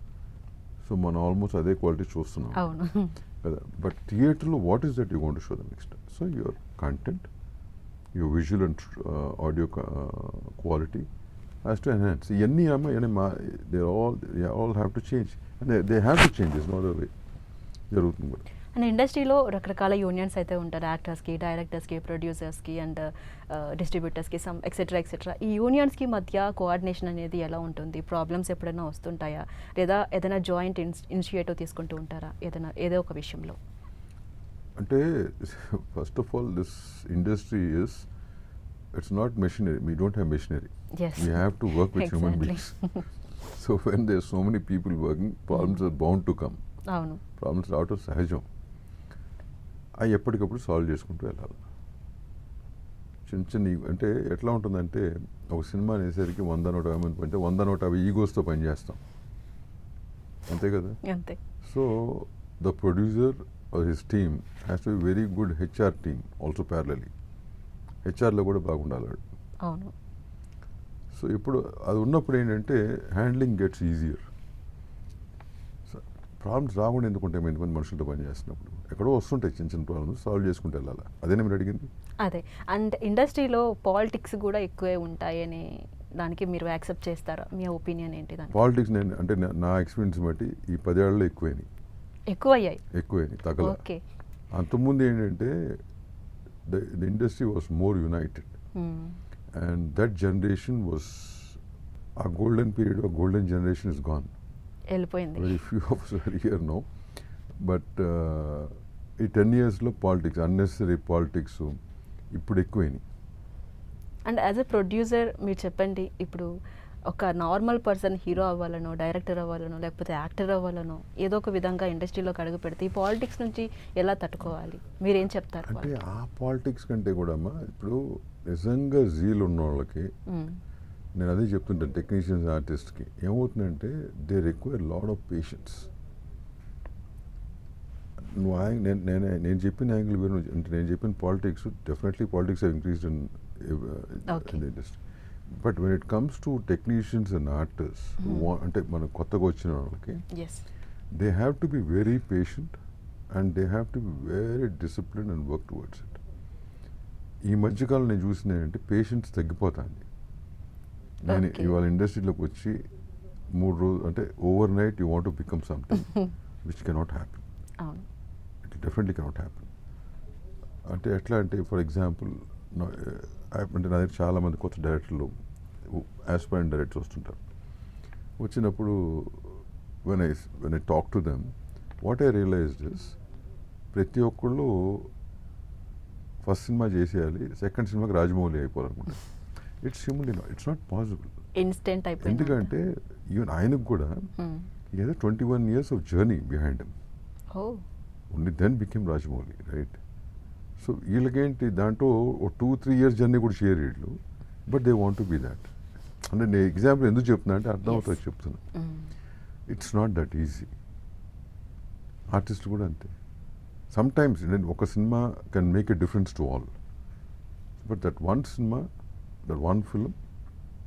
సో మనం ఆల్మోస్ట్ అదే quality చూస్తున్నాం కదా. బట్ థియేటర్లో what is that you want to show them extra? So your content, your visual and audio quality has to enhance. ఇవన్నీ they all have to change, and they have to change. There's no other way. జరుగుతుంది కూడా. And ఇండస్ట్రీలో రకరకాల unions అయితే ఉంటారు, యాక్టర్స్కి, డైరెక్టర్స్కి, ప్రొడ్యూసర్స్కి and డిస్ట్రిబ్యూటర్స్కి, some etcetera. ఈ యూనియన్స్కి మధ్య coordination అనేది ఎలా ఉంటుంది? ప్రాబ్లమ్స్ ఎప్పుడైనా వస్తుంటాయా, లేదా ఏదైనా జాయింట్ ఇనిషియేటివ్ తీసుకుంటూ ఉంటారా ఏదో ఒక విషయంలో? అంటే first of all this industry is, it's not machinery. We don't have machinery. Yes. We have to work with human beings. So when there's so many people working, problems are bound to come. అవును. Problems రావటం సహజం. అవి ఎప్పటికప్పుడు solve చేసుకుంటూ వెళ్ళాలి. చిన్న అంటే ఎట్లా ఉంటుందంటే, ఒక సినిమా అనేసరికి 100-150 మంది అంటే 100-150 ఈగోస్తో పనిచేస్తాం, అంతే కదా. అంతే. So the producer or his team has to be very good HR team also parallelly. హెచ్ఆర్లో కూడా బాగుండాలి. అవును. సో ఇప్పుడు అది ఉన్నప్పుడు ఏంటంటే హ్యాండ్లింగ్ గెట్స్ ఈజియర్. ప్రాబ్లమ్స్ రాకుండా ఎందుకుంటే ఎంతమంది మనుషులతో పని చేస్తున్నప్పుడు ఎక్కడో వస్తుంటాయి చిన్న ప్రాబ్లమ్స్, సాల్వ్ చేసుకుంటూ వెళ్ళాలి. అదేనా మీరు అడిగింది? అదే. అండ్ ఇండస్ట్రీలో పాలిటిక్స్ కూడా ఎక్కువే ఉంటాయని దానికి మీరు యాక్సెప్ట్ చేస్తారా? మీ ఒపీనియన్ ఏంటి దానికి? పాలిటిక్స్ అంటే నా ఎక్స్పీరియన్స్ బట్టి ఈ 10 ఏళ్లలో ఎక్కువైనాయి తగల. ఓకే. అంతకుముందు ఏంటంటే the industry was more united, and that generation was, our golden period, our golden generation is gone. వెళ్ళిపోయింది. Very few of us are here now, but ఈ 10 yearsలో పాలిటిక్స్, అన్నెసరీ పాలిటిక్స్ ఇప్పుడు ఎక్కువైనాయి. అండ్ యాజ్ ఎ ప్రొడ్యూసర్ మీరు చెప్పండి, ఇప్పుడు ఒక normal person hero అవ్వాలనో, director అవ్వాలనో, లేకపోతే actor అవ్వాలనో, ఏదో ఒక విధంగా ఇండస్ట్రీలోకి అడుగు పెడితే ఈ పాలిటిక్స్ నుంచి ఎలా తట్టుకోవాలి? మీరేం చెప్తారు? అంటే ఆ పాలిటిక్స్ కంటే కూడా అమ్మా, ఇప్పుడు నిజంగా జీల్ ఉన్న వాళ్ళకి, నేను అదే చెప్తుంటాను టెక్నీషియన్స్, ఆర్టిస్ట్కి ఏమవుతుందంటే they require lot of patience. నేను చెప్పిన యాంగిల్ వేరు, అంటే నేను చెప్పిన politics, definitely politics have increased in the industry. But when it comes to technicians and artist, అంటే మన కొత్తగా వచ్చిన వాళ్ళకి, they have to be very patient and they have to be very discipline and work towards it. ఈ మధ్యకాలం నేను చూసిన ఏంటంటే పేషెన్స్ తగ్గిపోతుంది. నేను ఇవాళ ఇండస్ట్రీలోకి వచ్చి 3 రోజులు అంటే over night you want to become something which cannot happen. It definitely cannot happen. అంటే ఎట్లా అంటే, ఫర్ ఎగ్జాంపుల్, అంటే నా దగ్గర చాలామంది కొత్త డైరెక్టర్లు, ఆస్పైరెంట్ డైరెక్టర్స్ వస్తుంటారు. వచ్చినప్పుడు when I talk to them, what I realized is, ప్రతి ఒక్కళ్ళు ఫస్ట్ సినిమా చేసేయాలి, సెకండ్ సినిమాకి రాజమౌళి అయిపోవాలనుకుంటారు. It's not possible. ఇన్స్టెంట్ అయిపోయింది. ఎందుకంటే ఈవెన్ ఆయనకు కూడా ఏదో 21 years of journey behind him. Only then became Rajamouli, right? So వీళ్ళకేంటి దాంట్లో 2-3 years జర్నీ కూడా షేర్ వీళ్ళు, but they want to be that. అంటే నేను ఎగ్జాంపుల్ ఎందుకు చెప్తున్నా అంటే అర్థం అవుతుంది చెప్తున్నా. It's not that easy. Artist కూడా అంతే. సమ్ టైమ్స్ ఒక cinema can make a difference to all, but that one cinema, that one film,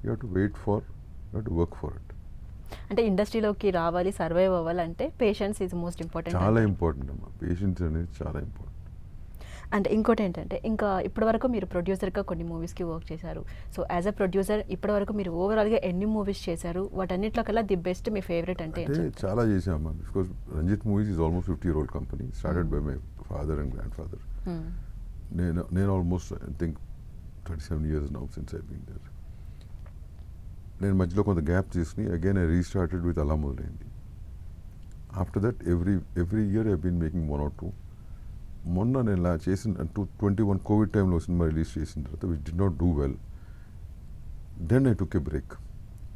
you have to wait for, you have to work for it. అంటే ఇండస్ట్రీలోకి రావాలి, survive అవ్వాలంటే patience is most important. చాలా important అమ్మా, patience అనేది చాలా important. And ఇంకోటి ఏంటంటే, ఇంకా ఇప్పటివరకు మీరు ప్రొడ్యూసర్గా కొన్ని మూవీస్కి వర్క్ చేశారు. సో యాజ్ అ ప్రొడ్యూసర్ ఇప్పటివరకు మీరు ఓవరాల్గా ఎన్ని మూవీస్ చేశారు? వాటన్నిటిలో కల్లా ది బెస్ట్ మీ ఫేవరెట్ అంటే చాలా చేసామా. Because Ranjith movies is almost 50-year-old company, started by my father and grandfather. నేను almost I think 37 years now since I been there. నేను మధ్యలో కొంత గ్యాప్ తీసుకుని అగైన్ ఐ రీస్టార్టెడ్ విత్ అలా మొదలైంది. After that every year I been making 1 or 2. మొన్న నేను ఇలా చేసిన 2021 కోవిడ్ టైంలో సినిమా రిలీజ్ చేసిన తర్వాత which did not do well. Then I took a break.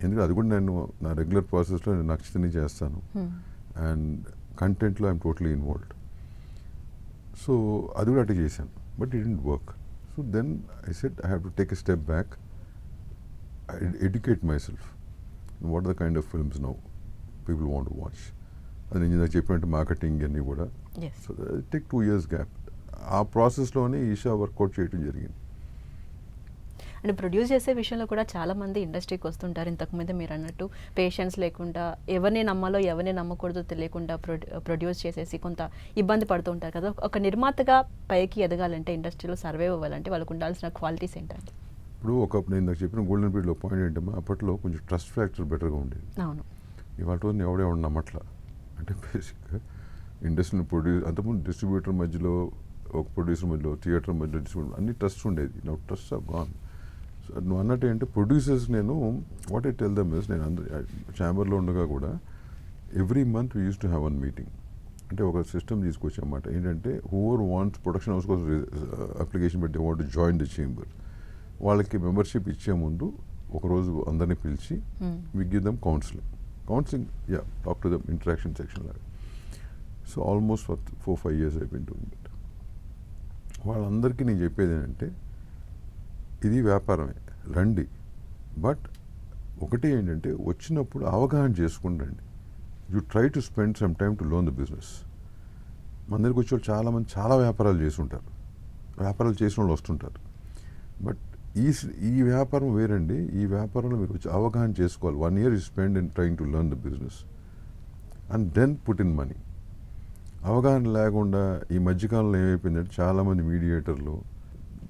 ఎందుకంటే అది కూడా నేను నా రెగ్యులర్ ప్రాసెస్లో నేను నచ్చితేనే చేస్తాను. అండ్ కంటెంట్లో ఐఎమ్ టోటలీ ఇన్వాల్వ్డ్. సో అది కూడా అట్లా చేశాను, but it didn't work. So then I said I have to take a step back, educate myself what the kind of films now people want to watch. అది నేను ఇందాక చెప్పినట్టు marketing అన్నీ కూడా. Yes. So take 2 years gap. ఆ ప్రాసెస్లోనే Isha work out చేయడం జరిగింది. అండ్ ప్రొడ్యూస్ చేసే విషయంలో కూడా చాలా మంది ఇండస్ట్రీకి వస్తుంటారు. ఇంతకుముందు మీరు అన్నట్టు పేషెన్స్ లేకుండా, ఎవరిని నమ్మాలో ఎవరిని నమ్మకూడదో తెలియకుండా ప్రొడ్యూస్ చేసేసి కొంత ఇబ్బంది పడుతూ ఉంటారు కదా. ఒక నిర్మాతగా పైకి ఎదగాలంటే, ఇండస్ట్రీలో సర్వైవ్ అవ్వాలంటే వాళ్ళకు ఉండాల్సిన క్వాలిటీస్ ఏంటంటే? ఇప్పుడు నేను ఇందాక చెప్పిన గోల్డెన్ పీరియడ్లో పాయింట్ ఏంటమ్మా, అప్పట్లో కొంచెం ట్రస్ట్ ఫ్యాక్టర్ బెటర్గా ఉండేది. అవును. ఇవాళ రోజున ఎవడే నమ్మట్లా. అంటే బేసిక్గా ఇండస్ట్రీని అంతకుముందు డిస్ట్రిబ్యూటర్ మధ్యలో, ఒక ప్రొడ్యూసర్ మధ్యలో, థియేటర్ మధ్యలో, డిస్ట్రిబ్యూటర్ అన్ని ట్రస్ట్ ఉండేది. నా ట్రస్ట్ ఆఫ్ గాన్. సో నువ్వు అన్నట్టు ఏంటంటే ప్రొడ్యూసర్స్, నేను what I tell them is, నేను ఛాంబర్లో ఉండగా కూడా every month we use to have 1 meeting. అంటే ఒక సిస్టమ్ తీసుకొచ్చామాట. ఏంటంటే హూవర్ వాంట్స్ ప్రొడక్షన్ హౌస్ కోసం అప్లికేషన్ పెట్టి want to join the chamber, వాళ్ళకి మెంబర్షిప్ ఇచ్చే ముందు ఒకరోజు అందరినీ పిలిచి we give them counselling, talk to them, interaction section లాగా. So almost for 4-5 years I been doing it. వాళ్ళందరికీ నేను చెప్పేది ఏంటంటే, ఇది వ్యాపారమే, రండి, బట్ ఒకటి ఏంటంటే వచ్చినప్పుడు అవగాహన చేసుకుని రండి. You try to spend some time to learn the business. మన దగ్గరికి వచ్చే వాళ్ళు చాలామంది చాలా వ్యాపారాలు చేసి ఉంటారు, వ్యాపారాలు చేసిన వాళ్ళు వస్తుంటారు. బట్ ఈ వ్యాపారం వేరండి. ఈ వ్యాపారంలో మీరు వచ్చి అవగాహన చేసుకోవాలి. 1 year you spend in trying to learn the business and then put in money. అవగాహన లేకుండా ఈ మధ్యకాలంలో ఏమైపోయిందంటే చాలామంది మీడియేటర్లు,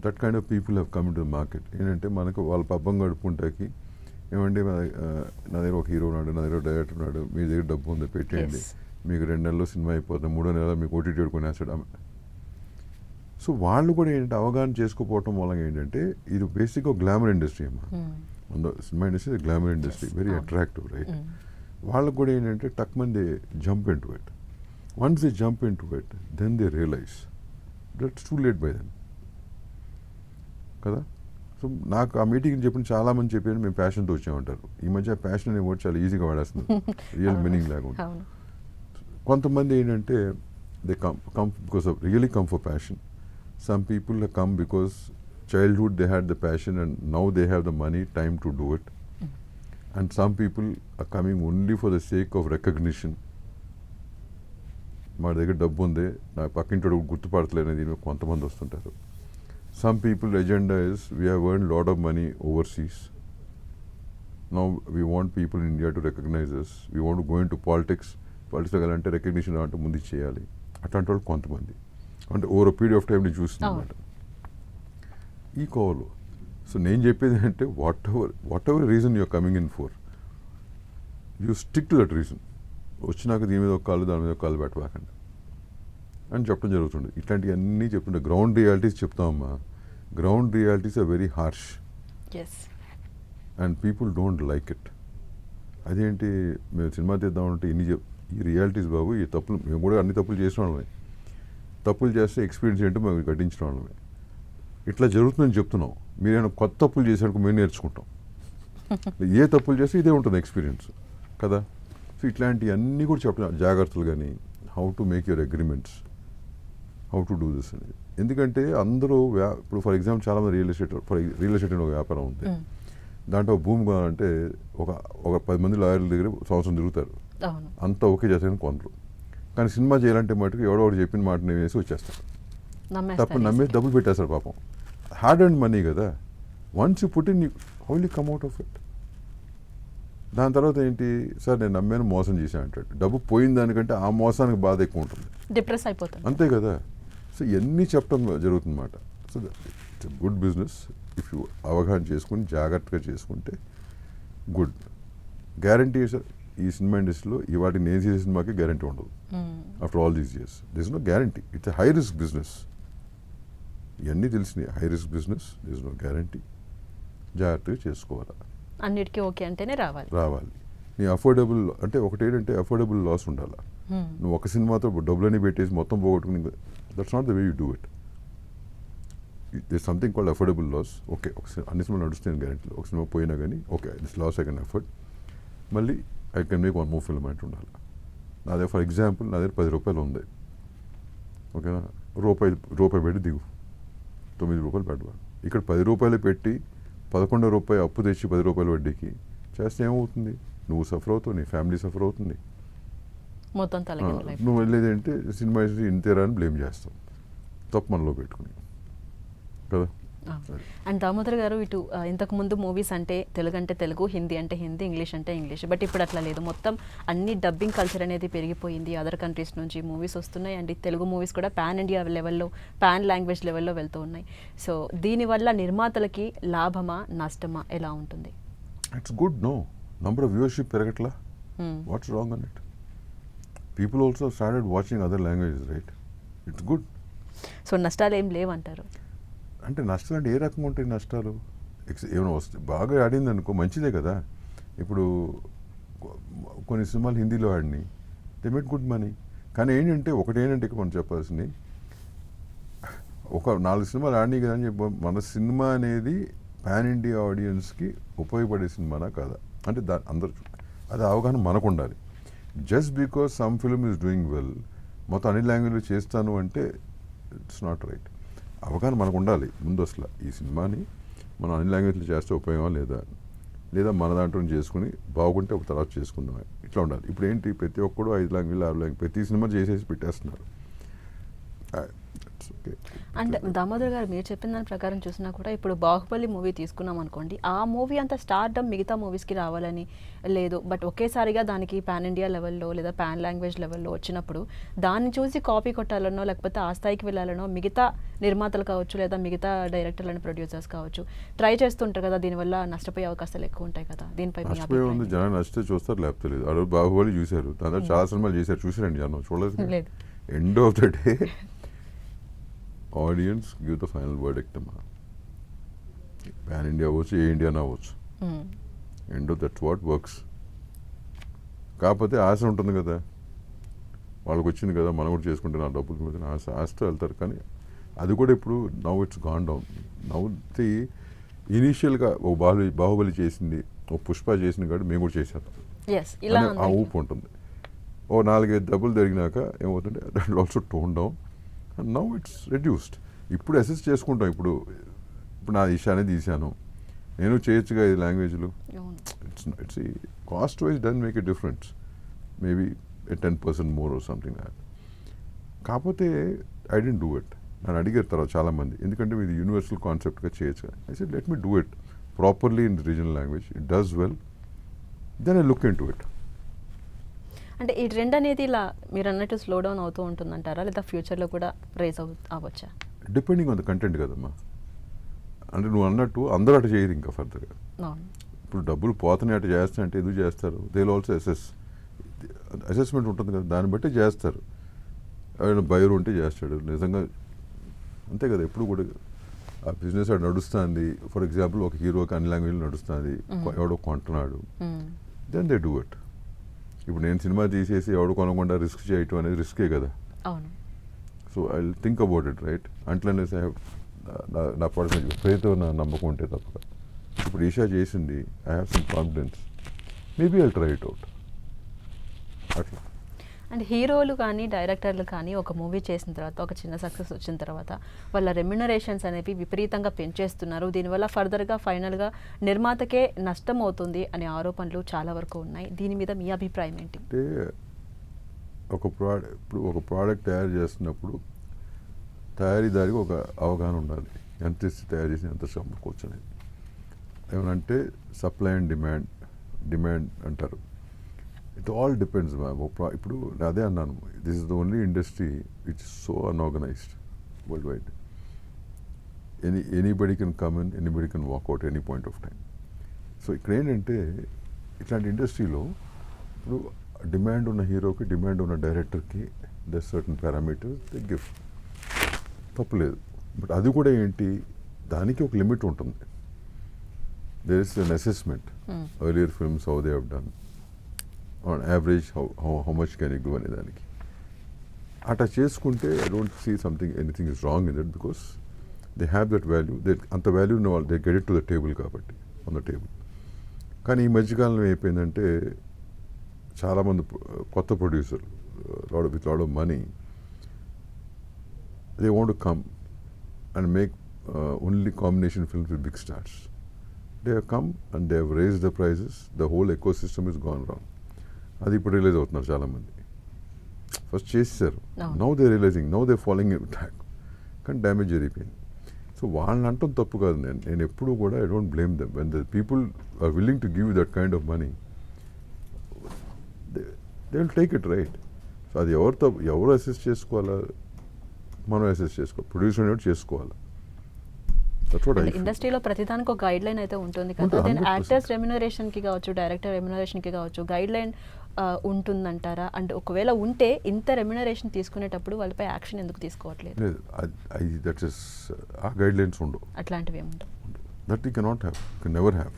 that kind of people have come in to the market. ఏంటంటే మనకు వాళ్ళ పబ్బం గడుపుకుంటాకి, ఏమంటే నా దగ్గర ఒక హీరో ఉన్నాడు, నా దగ్గర డైరెక్టర్ ఉన్నాడు, మీ దగ్గర డబ్బు ఉంది పెట్టేయండి, మీకు 2 నెలల్లో సినిమా అయిపోతుంది, 3వ నెలలో మీకు ఓటీటీ కొనేస్తాడు. సో వాళ్ళు కూడా ఏంటంటే అవగాహన చేసుకోకపోవటం వల్ల ఏంటంటే, ఇది బేసిక్గా గ్లామర్ ఇండస్ట్రీ అమ్మా. Cinema industry glamour industry, very attractive, right? వాళ్ళకు కూడా ఏంటంటే టక్ మంది jump into it. Once they jump into it, then they realise that's too late by then కదా. సో నాకు ఆ మీటింగ్ చెప్పిన చాలామంది చెప్పారు మేము ప్యాషన్తో వచ్చామంటారు. ఈ మధ్య ప్యాషన్ అనే వర్డ్ చాలా ఈజీగా వాడేస్తుంది, రియల్ మీనింగ్ లేకుండా. కొంతమంది ఏంటంటే they come because of really come for passion. Some people have come because childhood they had the passion and now they have the money, time to do it. And some people are coming only for the sake of recognition. మా దగ్గర డబ్బు ఉంది, నా పక్కింటోడు గుర్తుపడతలేదు అనేది కొంతమంది వస్తుంటారు. Some people agenda is we have earned lot of money overseas. Now we want people in India to recognize us. We want to go into politics. Politics అంటే recognition అంటే ముందు చేయాలి. అట్లాంటి వాళ్ళు కొంతమంది, అంటే ఓవర్ పీరియడ్ ఆఫ్ టైం నేను చూస్తుంది అనమాట ఈ కోవలో. సో నేను చెప్పేది అంటే whatever reason you're coming in for, you stick to that reason. వచ్చినాక దీని మీద ఒక కాళ్ళు దాని మీద ఒక కాళ్ళు పెట్టబాకండి అని చెప్పడం జరుగుతుంది. ఇట్లాంటివన్నీ చెప్తుంటే గ్రౌండ్ రియాలిటీస్ చెప్తామమ్మా. Ground realities are very harsh and people don't like it. అదేంటి మేము సినిమా తీద్దామంటే ఈ రియాలిటీస్ బాబు, ఈ తప్పులు మేము కూడా అన్ని తప్పులు చేసిన వాళ్ళమే, తప్పులు చేస్తే ఎక్స్పీరియన్స్ ఏంటో మేము గట్టించిన వాళ్ళమే. ఇట్లా జరుగుతుందని చెప్తున్నాం. మీరైనా కొత్త తప్పులు చేసానికి మేము నేర్చుకుంటాం. ఏ తప్పులు చేస్తే ఇదే ఉంటుంది ఎక్స్పీరియన్స్ కదా. సో ఇట్లాంటివన్నీ కూడా చెప్పడం జాగ్రత్తలు, కానీ how to make your agreements, how to do this అనేది. ఎందుకంటే అందరూ ఇప్పుడు ఫర్ ఎగ్జాంపుల్ చాలామంది రియల్ ఎస్టేట్ అనే ఒక వ్యాపారం ఉంది. దాంట్లో భూమి కావాలంటే ఒక 10 మంది లాయర్ల దగ్గర సంవత్సరం తిరుగుతారు, అంతా ఓకే చేస్తారని కొందరు. కానీ సినిమా చేయాలంటే మటుకు ఎవడో చెప్పిన మాటని వేసి వచ్చేస్తారు, తప్ప నమ్మేసి డబ్బులు పెట్టేస్తారు పాపం. హార్డ్ అండ్ మనీ కదా. Once you put in how you come out of it. దాని తర్వాత ఏంటి, సార్ నేను నమ్మాను మోసం చేశాను అంటాడు. డబ్బు పోయిన దానికంటే ఆ మోసానికి బాధ ఎక్కువ ఉంటుంది, డిప్రెస్ అయిపోతుంది, అంతే కదా. సో ఇవన్నీ చెప్పడం జరుగుతుందన్నమాట. So it's good business if you అవగాహన చేసుకుని జాగ్రత్తగా చేసుకుంటే గుడ్. గ్యారంటీ సార్ ఈ సినిమా ఇండస్ట్రీలో ఇవాటి నేను చేసే సినిమాకి గ్యారంటీ ఉండదు. After all these years this is no guarantee. It's high risk business. ఇవన్నీ తెలిసినాయి. High risk business, this no guarantee. జాగ్రత్తగా చేసుకోవాలి. అన్నిటికీ ఓకే అంటేనే రావాలి. నీ అఫోర్డబుల్ అంటే ఒకటి ఏంటంటే అఫోర్డబుల్ లాస్ ఉండాలి. నువ్వు ఒక సినిమాతో డబ్బులన్నీ పెట్టేసి మొత్తం పోగొట్టుకుని that's not the way you do it. This something called affordable loss. Okay, అన్ని సినిమాలు నడుస్తాను గ్యారెంటీ, ఒక సినిమా పోయినా కానీ okay this loss I can afford, మళ్ళీ I can make one more film అంటే ఉండాలి. నా దగ్గర ఫర్ ఎగ్జాంపుల్ నా దగ్గర 10 రూపాయలు ఉంది, ఓకేనా, రూపాయి పెట్టి దిగు, 9 రూపాయలు పెట్టాలి. ఇక్కడ 10 రూపాయలు పెట్టి 11 రూపాయలు అప్పు తెచ్చి 10 రూపాయల వడ్డీకి చేస్తే ఏమవుతుంది? నువ్వు సఫర్ అవుతావు, నీ ఫ్యామిలీ సఫర్ అవుతుంది. మొత్తం నువ్వు వెళ్ళేదంటే సినిమా ఇంతేరా అని బ్లేమ్ చేస్తావు, తప్పు మనలో పెట్టుకుని కదా. అండ్ దామోదర్ గారు, ఇటు ఇంతకు ముందు మూవీస్ అంటే తెలుగు అంటే తెలుగు, హిందీ అంటే హిందీ, ఇంగ్లీష్ అంటే ఇంగ్లీష్, బట్ ఇప్పుడు అట్లా లేదు. మొత్తం అన్ని డబ్బింగ్ కల్చర్ అనేది పెరిగిపోయింది. అదర్ కంట్రీస్ నుంచి మూవీస్ వస్తున్నాయి అండ్ తెలుగు మూవీస్ కూడా పాన్ ఇండియా లెవెల్లో, పాన్ లాంగ్వేజ్ లెవెల్లో వెళ్తూ ఉన్నాయి. సో దీనివల్ల నిర్మాతలకి లాభమా నష్టమా ఎలా ఉంటుంది? It's good. No number of viewership పెరగట్లా. What's wrong on it? People also started watching other languages, right? It's good. So నష్టాలు ఏం లేవంటారు? అంటే నష్టాలు అంటే ఏ రకంగా ఉంటాయి నష్టాలు? ఏమైనా వస్తే బాగా ఆడింది అనుకో మంచిదే కదా. ఇప్పుడు కొన్ని సినిమాలు హిందీలో ఆడినాయి, దే మేడ్ గుడ్ మనీ. కానీ ఏంటంటే ఒకటేంటంటే మనం చెప్పాల్సింది, ఒక 4 సినిమాలు ఆడినాయి కదా అని చెప్పి మన సినిమా అనేది పాన్ ఇండియా ఆడియన్స్కి ఉపయోగపడే సినిమానా కాదా అంటే అందరూ అది అవగాహన మనకు ఉండాలి. Just because some film is doing well మొత్తం అన్ని లాంగ్వేజ్లో చేస్తాను అంటే ఇట్స్ నాట్ రైట్. అవగాహన మనకు ఉండాలి ముందు. అసలు ఈ సినిమాని మనం అన్ని లాంగ్వేజ్లో చేస్తే ఉపయోగం లేదా మన దాంట్లో చేసుకుని బాగుంటే ఒక తర్వాత చేసుకుందాం, ఇట్లా ఉండాలి. ఇప్పుడు ఏంటి, ప్రతి ఒక్కడు 5 లాంగ్వేజ్లు 6 లాంగ్వేజ్ ప్రతి సినిమా చేసేసి పెట్టేస్తున్నారు. అండ్ దామోదర్ గారు, మీరు చెప్పిన దాని ప్రకారం చూసినా కూడా ఇప్పుడు బాహుబలి మూవీ తీసుకున్నాం అనుకోండి, ఆ మూవీ అంత స్టార్డమ్ మిగతా మూవీస్కి రావాలని లేదు, బట్ ఒకేసారిగా దానికి పాన్ ఇండియా లెవెల్లో లేదా పాన్ లాంగ్వేజ్ లెవెల్లో వచ్చినప్పుడు దాన్ని చూసి కాపీ కొట్టాలనో లేకపోతే ఆ స్థాయికి వెళ్ళాలనో మిగతా నిర్మాతలు కావచ్చు లేదా మిగతా డైరెక్టర్లను ప్రొడ్యూసర్స్ కావచ్చు ట్రై చేస్తుంటారు కదా. దీనివల్ల నష్టపోయే అవకాశాలు ఎక్కువ ఉంటాయి కదా. దీనిపై ఉంది, జనం నచ్చితే చూస్తారు లేకపోతే లేదు. అడుగు బాహుబలి చూశారు, దాంట్లో చాలా సినిమాలు చేశారు, చూసారండి జనం, చూడలేదు. End of the day audience give the final verdict అమ్మా. పాన్ ఇండియా అవ్వచ్చు, ఏ ఇండియా అవ్వచ్చు, end of that's what works. కాకపోతే ఆశ ఉంటుంది కదా, వాళ్ళకి వచ్చింది కదా మనం కూడా చేసుకుంటే నా డబ్బులు మీద ఆశతో వెళ్తారు. కానీ అది కూడా ఇప్పుడు now it's gone down. Now the ఇనీషియల్గా ఓ బాహుబలి చేసింది, ఓ పుష్ప చేసింది కాబట్టి మేము కూడా చేసేద్దాం ఆ ఊపు ఉంటుంది. ఓ 4-5 డబ్బులు జరిగినాక ఏమవుతుంటే that also tone down and now it's reduced. ఇప్పుడు అసెస్ చేసుకుంటాం. ఇప్పుడు నా ఇషానే తీశాను, నేను చేయొచ్చుగా 5 లాంగ్వేజ్లు. It's cost wise done make a difference, maybe 10% more or something that. కాకపోతే ఐ డెంట్ డూ ఇట్. నన్ను అడిగారు తర్వాత చాలామంది, ఎందుకంటే మీది యూనివర్సల్ కాన్సెప్ట్గా చేయొచ్చు. I said let me do it properly in regional language, it does well, then I look in to it. అంటే ఈ ట్రెండ్ అనేది ఇలా మీరు అన్నట్టు స్లో డౌన్ అవుతూ ఉంటుందంటారా, లేదా ఫ్యూచర్లో కూడా రేజ్ అవ్వచ్చా? డిపెండింగ్ ఆన్ ద కంటెంట్ కదమ్మా. అంటే నువ్వు అన్నట్టు అందరూ అటు చేయరు ఇంకా ఫర్దర్గా. ఇప్పుడు డబ్బులు పోతున్నాయి అటు చేస్తా అంటే ఎందుకు చేస్తారు? దే విల్ ఆల్సో అసెస్మెంట్ ఉంటుంది కదా, దాన్ని బట్టి చేస్తారు. ఎవరైనా బయర్ ఉంటే చేస్తాడు నిజంగా, అంతే కదా. ఎప్పుడు కూడా ఆ బిజినెస్ అది నడుస్తుంది. ఫర్ ఎగ్జాంపుల్ ఒక హీరోకి అన్ని లాంగ్వేజ్లు నడుస్తుంది, ఎవడో కొంటున్నాడు, దెన్ దే డూ ఇట్. ఇప్పుడు నేను సినిమా తీసేసి ఎవడు కొనకుండా రిస్క్ చేయటం అనేది రిస్కే కదా. So I think about it, right? అంట్లనే నా పర్సనల్ విపరీతం నా నమ్మకం ఉంటే తప్ప. ఇప్పుడు ఈషా చేసింది, I have some confidence, maybe I try it out అట్లా. అండ్ హీరోలు కానీ డైరెక్టర్లు కానీ ఒక మూవీ చేసిన తర్వాత, ఒక చిన్న సక్సెస్ వచ్చిన తర్వాత వాళ్ళ రెమ్యునరేషన్స్ అనేవి విపరీతంగా పెంచేస్తున్నారు. దీనివల్ల ఫర్దర్గా ఫైనల్గా నిర్మాతకే నష్టం అవుతుంది అనే ఆరోపణలు చాలా వరకు ఉన్నాయి. దీని మీద మీ అభిప్రాయం ఏంటి? అంటే ఒక ప్రోడక్ట్ తయారు చేస్తున్నప్పుడు తయారీదారికి ఒక అవగాహన ఉండాలి, ఎంత ఇస్తే తయారు చేసి ఎంత అమ్ముకోవచ్చు అనేది. ఏమనంటే సప్లై అండ్ డిమాండ్ అంటారు. It all depends. ఇప్పుడు అదే అన్నాను, this is the only industry which is so unorganised world wide. Anybody can come in, anybody can walk out any point of time. So ఇక్కడ ఏంటంటే ఇట్లాంటి ఇండస్ట్రీలో ఇప్పుడు డిమాండ్ ఉన్న హీరోకి, డిమాండ్ ఉన్న డైరెక్టర్కి their certain parameters they give, తప్పులేదు. బట్ అది కూడా ఏంటి, దానికి ఒక లిమిట్ ఉంటుంది. There is an assessment, earlier films how they have done, on average how much can you do అనే దానికి అట్లా చేసుకుంటే I don't see something anything is wrong in that because they have that value అంత value ఉన్న వాళ్ళు they get it to the table కాబట్టి on the table. కానీ ఈ మధ్యకాలంలో అయిపోయిందంటే చాలామంది కొత్త ప్రొడ్యూసర్లు with lot of money they want to come and make only combination films with big stars. They have come and they have raise the prices, the whole ecosystem is gone wrong. అది ఇప్పుడు release అవుతున్నారు చాలామంది. First చేసేసారు, now they realising, now they following track, కానీ damage జరిగిపోయింది. So వాళ్ళని అంటాం తప్పు కాదు. నేను ఎప్పుడూ కూడా I don't blame them. When the people are willing to give that kind of money they will take it right. So అది ఎవరు అసెస్ చేసుకోవాలా? మనం అసెస్ చేసుకోవాలి, ప్రొడ్యూసర్ అనేవి చేసుకోవాలి. ఇండస్ట్రీలో ప్రతిదానికి ఒక గైడ్ లైన్ అయితే ఉంటుంది కదా. దెన్ యాక్టర్స్ రెమ్యునరేషన్ కి కావచ్చు, డైరెక్టర్ రెమ్యునరేషన్ కి కావచ్చు గైడ్ లైన్ ఉంటుందంటారా? అండ్ ఒకవేళ ఉంటే ఇంత రెమ్యునరేషన్ తీసుకునేటప్పుడు వాళ్ళపై యాక్షన్ ఎందుకు తీసుకోవట్లేదు? దట్ ఇస్ ఆ గైడ్ లైన్స్ ఉండవు, అట్లాంటివి ఏముండవు. That you cannot have, you can never have.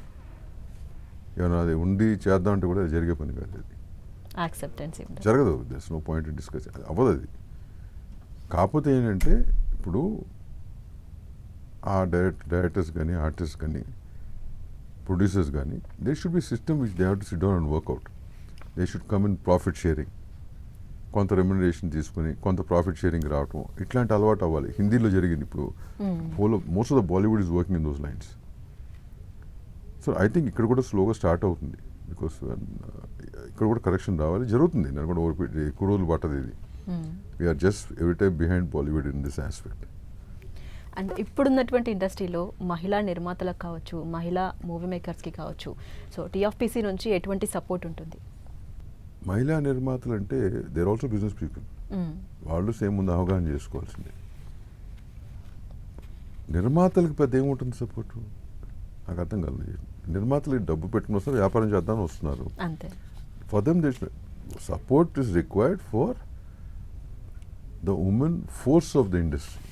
ఏమన్నా అది ఉండి చేద్దాం అంటే కూడా జరిగే పని కాదు. అది యాక్సెప్టెన్స్ జరగదు. That's no point in discuss, అవ్వదు అది. కాకపోతే ఏంటంటే ఇప్పుడు ఆ డైరెక్టర్స్ కానీ, ఆర్టిస్ట్ కానీ, ప్రొడ్యూసర్స్ కానీ, they should be system which they have to sit down and work out. They should come in profit sharing, కొంత రెమ్యునరేషన్ తీసుకుని కొంత ప్రాఫిట్ షేరింగ్ రావటం, ఇట్లాంటి అలవాటు అవ్వాలి. హిందీలో జరిగింది ఇప్పుడు. Most of the Bollywood is working in those lines. So I think ఇక్కడ కూడా స్లోగా స్టార్ట్ అవుతుంది. బికాస్ ఇక్కడ కూడా కరెక్షన్ రావాలి, జరుగుతుంది. నేను కూడా ఎక్కువ రోజులు పట్టదు ఇది. We are just every time behind Bollywood in this aspect. And ఇప్పుడున్నటువంటి ఇండస్ట్రీలో మహిళా నిర్మాతలకు కావచ్చు, మహిళా మూవీ మేకర్స్కి కావచ్చు, సో టీఎఫ్పీసీ నుంచి ఎటువంటి సపోర్ట్ ఉంటుంది? మహిళా నిర్మాతలు అంటే దేర్ ఆల్సో బిజినెస్ పీపుల్. వాళ్ళు సేమ్ ముందు అవగాహన చేసుకోవాల్సిందే. నిర్మాతలకు పెద్ద ఏముంటుంది సపోర్టు? నాకు అర్థం కాదు. నిర్మాతలు డబ్బు పెట్టుకుని వస్తారు, వ్యాపారం చేద్దామని వస్తున్నారు అంతే. For them this support is required for the women force of the industry.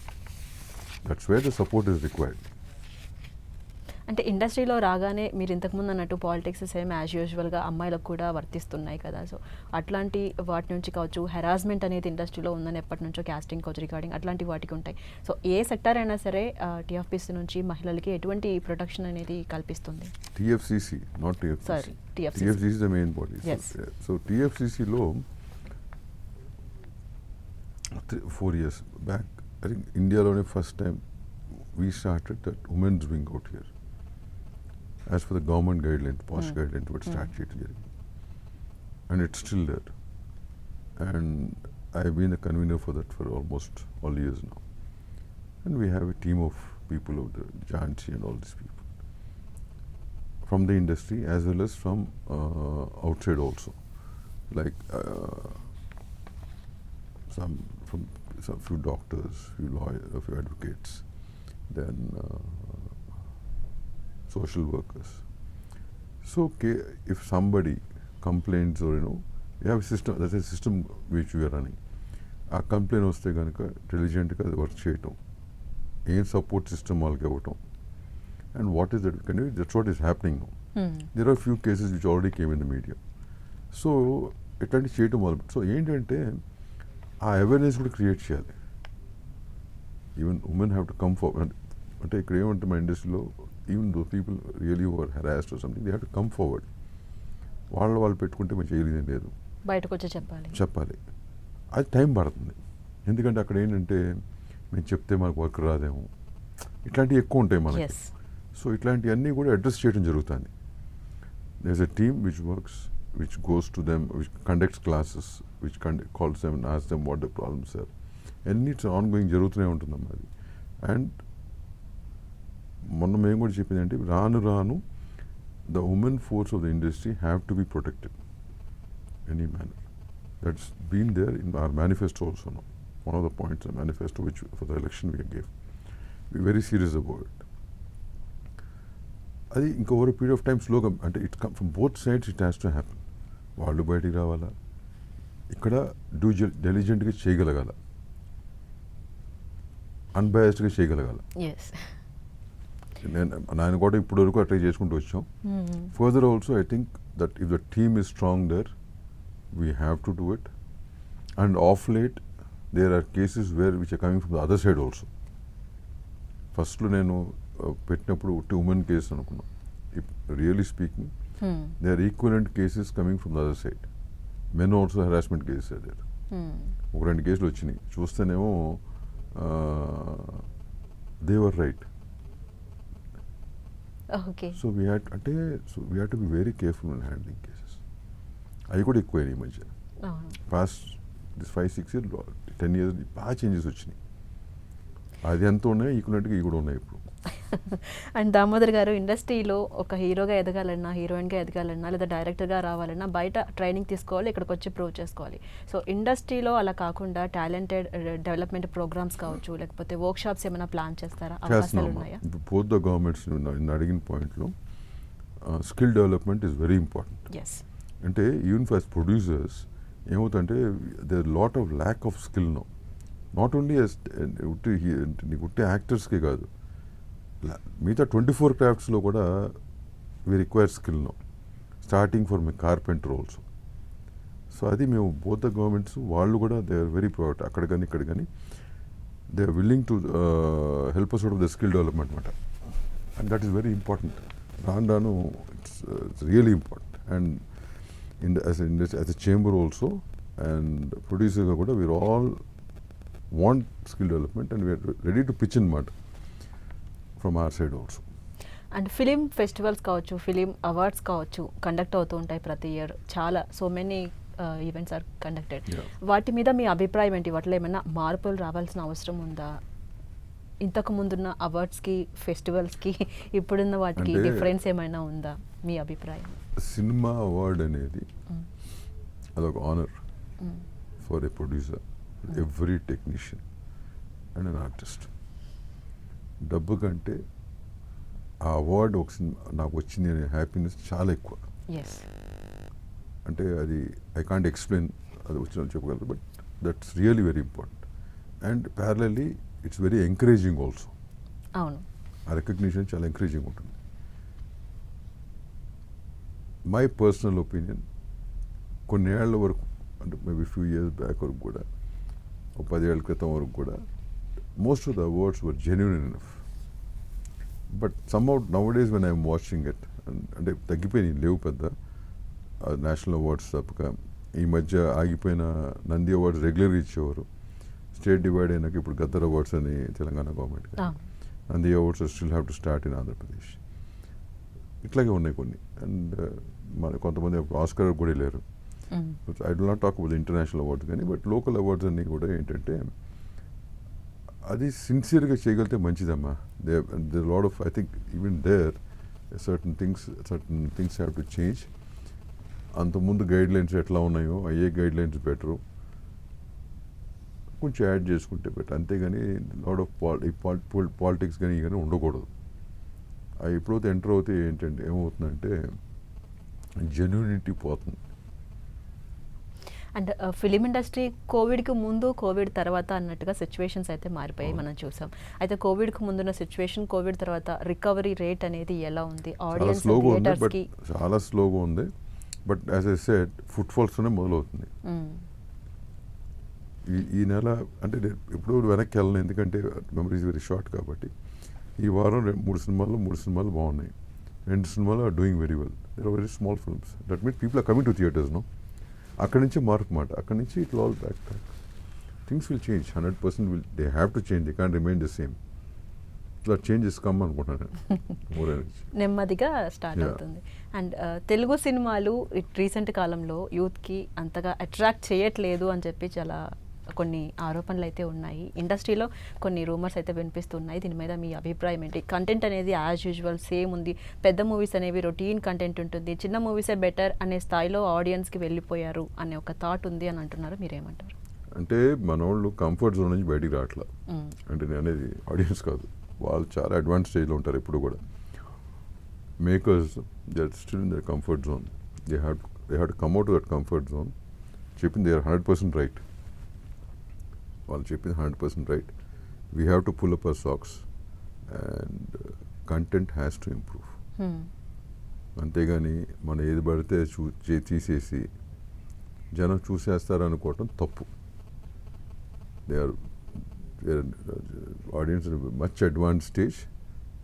That's where the support is required. అంటే ఇండస్ట్రీలో రాగానే మీరు ఇంతకుముందు అన్నట్టు పాలిటిక్స్ సేమ్ యాజ్ యూజువల్గా అమ్మాయిలకు కూడా వర్తిస్తున్నాయి కదా. సో అట్లాంటి వాటి నుంచి కావచ్చు, హెరాస్మెంట్ అనేది ఇండస్ట్రీలో ఉందని ఎప్పటి నుంచో క్యాస్టింగ్ కావచ్చు, రికార్డింగ్ అట్లాంటి వాటికి ఉంటాయి. సో ఏ సెక్టర్ అయినా సరే టీఎఫ్పీసీ నుంచి మహిళలకి ఎటువంటి ప్రొటెక్షన్ అనేది కల్పిస్తుంది? TFCC, not TFCC. Sorry, TFCC is the main body. So టీఎఫ్సీసీలో 4 years back, I think ఇండియాలోనే first time we started that women's wing out here. As for the government guidelines, past guidelines కూడా start చేయడం జరిగింది. And it's still that. And I have been the convener for that for almost all years now. And we have a team of people of the Jhansi and all these people from the industry as well as from outside also, like some few doctors, few lawyers, a few advocates, then social workers. So if somebody complains or you have a system, that's a system which we are running. ఆ complaint వస్తే కనుక ఇంటెలిజెంట్గా అది work చేయటం, ఏం support system వాళ్ళకి ఇవ్వటం, and what is that can you, that's what is happening now. There are few cases which already came in the media. So ఇట్లాంటి చేయటం మొదలు. సో ఏంటంటే ఆ అవేర్నెస్ కూడా క్రియేట్ చేయాలి. Even women have to come forward. అంటే ఇక్కడ ఏమంటే మా ఇండస్ట్రీలో even though people really were harassed or something, they have to come forward. వాళ్ళు పెట్టుకుంటే మేము చేయలేదేం లేదు, బయటకు వచ్చి చెప్పాలి. అది టైం పడుతుంది. ఎందుకంటే అక్కడ ఏంటంటే మేము చెప్తే మనకు వర్క్ రాదేమో, ఇట్లాంటివి ఎక్కువ ఉంటాయి మనకి. సో ఇట్లాంటివన్నీ కూడా అడ్రస్ చేయడం జరుగుతుంది. There is a team which works, which goes to them, which conducts classes, which calls them and asks them what the problems are. And it's ongoing జరుగుతూనే ఉంటుందమ్మా అది. అండ్ మొన్న మేము కూడా చెప్పింది అంటే రాను the women force of the industry have to be protected any manner. That's been there in our manifesto also now. One of the points manifesto which for the election we gave. We very serious about it. అది ఇంకా over period of time స్లోగా, అంటే it come from both sides, it has to happen. వాళ్ళు బయటికి రావాలా, ఇక్కడ డెలిజెంట్గా చేయగలగాల, అన్బయాస్డ్గా చేయగలగాల. నేను కూడా ఇప్పటి వరకు అట్లా చేసుకుంటూ వచ్చాం. Further also I think that if the team is strong there, we have to do it. And off late, there are cases which are coming from the other side also. ఫస్ట్లో నేను పెట్టినప్పుడు ఉమెన్ కేసు అనుకున్నాను. Really speaking they are equivalent cases coming from the other side. Men also harassment cases అదే ఒక 2 కేసులు వచ్చినాయి. చూస్తేనేమో they were right. So we had to be very careful in handling cases. అవి కూడా ఎక్కువైనాయి ఈ మధ్య. పాస్ట్ దిస్ 5-6 years 10 years బాగా చేంజెస్ వచ్చినాయి. అది ఎంత ఉన్నాయి ఈక్వలెంట్గా ఇవి కూడా ఉన్నాయి ఇప్పుడు. అండ్ దామోదర్ గారు, ఇండస్ట్రీలో ఒక హీరోగా ఎదగాలన్నా, హీరోయిన్గా ఎదగాలన్నా, లేదా డైరెక్టర్గా రావాలన్నా బయట ట్రైనింగ్ తీసుకోవాలి, ఇక్కడికి వచ్చి ప్రూవ్ చేసుకోవాలి. సో ఇండస్ట్రీలో అలా కాకుండా టాలెంటెడ్ డెవలప్మెంట్ ప్రోగ్రామ్స్ కావచ్చు, లేకపోతే వర్క్ షాప్స్ ఏమైనా ప్లాన్ చేస్తారా? అవకాశాలు ఉన్నాయా? బోత్ ద గవర్నమెంట్స్ అడిగిన పాయింట్లో skill development is very important. Yes. అంటే ఈవెన్ ఫర్ ప్రొడ్యూసర్స్ ఏమవుతుందంటే there lot of lack of skill no. Not only నీకు ఉట్టి యాక్టర్స్కే కాదు, మిగతా 24 క్రాఫ్ట్స్లో కూడా we require skill no, starting for my carpenter also. So అది మేము బోత్ ద గవర్నమెంట్స్ వాళ్ళు కూడా దే ఆర్ వెరీ ప్రౌడ్. అక్కడ కానీ ఇక్కడ కానీ they are willing to help us out of the skill development అనమాట. And that is very important. రాను it's really important. And as a chamber also and producer kuda we all want skill development and we are ready to pitch in mud from our side also. And film festivals కావచ్చు, film awards కావచ్చు, conduct అవుతూ ఉంటాయి ప్రతి year. చాలా so many events are conducted. వాటి మీద మీ అభిప్రాయం ఏంటి? వాటిలో ఏమైనా మార్పులు రావాల్సిన అవసరం ఉందా? ఇంతకు ముందున్న అవార్డ్స్కి, ఫెస్టివల్స్కి ఇప్పుడున్న వాటికి డిఫరెన్స్ ఏమైనా ఉందా మీ అభిప్రాయం? సినిమా అవార్డ్ అనేది అదొక honour for a producer, every technician and an artist. డబ్బు కంటే ఆ అవార్డు ఒక సినిమా నాకు వచ్చింది అనే హ్యాపీనెస్ చాలా ఎక్కువ. అంటే అది ఐ కాంట్ ఎక్స్ప్లెయిన్, అది వచ్చిన చెప్పగలరు, but that's really very important. And parallelly it's very encouraging also. అవును, ఆ రికగ్నిషన్ చాలా ఎంకరేజింగ్ ఉంటుంది. మై పర్సనల్ ఒపీనియన్, కొన్ని ఏళ్ల వరకు అంటే మేబీ ఫ్యూ ఇయర్స్ బ్యాక్ వరకు కూడా, ఒక 10 ఏళ్ల క్రితం వరకు కూడా most of the awards were genuine enough. But somehow నౌడేస్ when I'm watching it, అంటే తగ్గిపోయినాయి, లేవు పెద్ద నేషనల్ అవార్డ్స్ తప్పక. ఈ మధ్య ఆగిపోయిన నంది అవార్డ్స్ రెగ్యులర్గా ఇచ్చేవారు. స్టేట్ డివైడ్ అయినాక ఇప్పుడు గద్దర్ అవార్డ్స్ అని Telangana government, Nandi awards still have to start in Andhra Pradesh. ఇట్లాగే ఉన్నాయి కొన్ని. అండ్ మన కొంతమంది ఆస్కర్ కూడా లేరు. I do not talk about international awards కానీ, బట్ లోకల్ అవార్డ్స్ అన్నీ కూడా ఏంటంటే అది సిన్సియర్గా చేయగలిగితే మంచిదమ్మా. They lot of I think even there certain things have to change. అంతకుముందు గైడ్ లైన్స్ ఎట్లా ఉన్నాయో అయ్యే గైడ్ లైన్స్ బెటరు, కొంచెం యాడ్ చేసుకుంటే బెటర్. అంతేగాని లాట్ ఆఫ్ పాలిటిక్స్ కానీ కానీ ఉండకూడదు. అవి ఎప్పుడైతే ఎంటర్ అవుతే ఏంటంటే ఏమవుతుందంటే జెన్యూనిటీ పోతుంది. అండ్ ఫిలిం ఇండస్ట్రీ కోవిడ్కి ముందు, కోవిడ్ తర్వాత అన్నట్టుగా సిచ్యువేషన్స్ అయితే మారిపోయాయి, మనం చూసాం. అయితే కోవిడ్కి ముందున్న సిచ్యువేషన్, కోవిడ్ తర్వాత రికవరీ రేట్ అనేది ఎలా ఉంది? ఆడియన్స్ థియేటర్స్కి చాలా స్లోగా ఉంది. బట్ యాజ్ ఐ సెడ్ ఫుట్ఫాల్స్తోనే మొదలవుతుంది. ఈ నెల అంటే ఎప్పుడు వెనక్కి వెళ్ళను, ఎందుకంటే మెమరీస్ వెరీ షార్ట్ కాబట్టి. ఈ వారం 3 సినిమాలు బాగున్నాయి. 2 సినిమాలు are doing very well. There are very small films. That means people are coming to theatres no. అక్కడి నుంచి మార్క్ మాట, అక్కడి నుంచి it all back. Things will change 100%. They have to change, they can't remain the same. ఇట్లా changes come అనుకుంటున్నాను. నెమ్మదిగా start అవుతుంది. And Telugu సినిమాలు రీసెంట్ కాలంలో యూత్కి అంతగా అట్రాక్ట్ చేయట్లేదు అని చెప్పి చాలా కొన్ని ఆరోపణలు అయితే ఉన్నాయి. ఇండస్ట్రీలో కొన్ని రూమర్స్ అయితే వినిపిస్తున్నాయి. దీని మీద మీ అభిప్రాయం ఏంటి? కంటెంట్ అనేది యాజ్ యూజువల్ సేమ్ ఉంది. పెద్ద మూవీస్ అనేవి రొటీన్ కంటెంట్ ఉంటుంది, చిన్న మూవీసే బెటర్ అనే స్థాయిలో ఆడియన్స్కి వెళ్ళిపోయారు అనే ఒక థాట్ ఉంది అని అంటున్నారు. మీరేమంటారు? అంటే మన వాళ్ళు కంఫర్ట్ జోన్ నుంచి బయటికి రావట్లా. అంటే నేను అనేది ఆడియన్స్ కాదు, వాళ్ళు చాలా అడ్వాన్స్ స్టేజ్లో ఉంటారు ఎప్పుడు కూడా. Makers they are still in their comfort zone. They have to come out that comfort zone. చెప్పింది దే ఆర్ 100% రైట్. వాళ్ళు చెప్పింది 100% right. We have to pull up our socks and content has to improve. అంతేగాని మనం ఏది పడితే తీసేసి జనం చూసేస్తారు అనుకోవటం తప్పు. They are audience much advance stage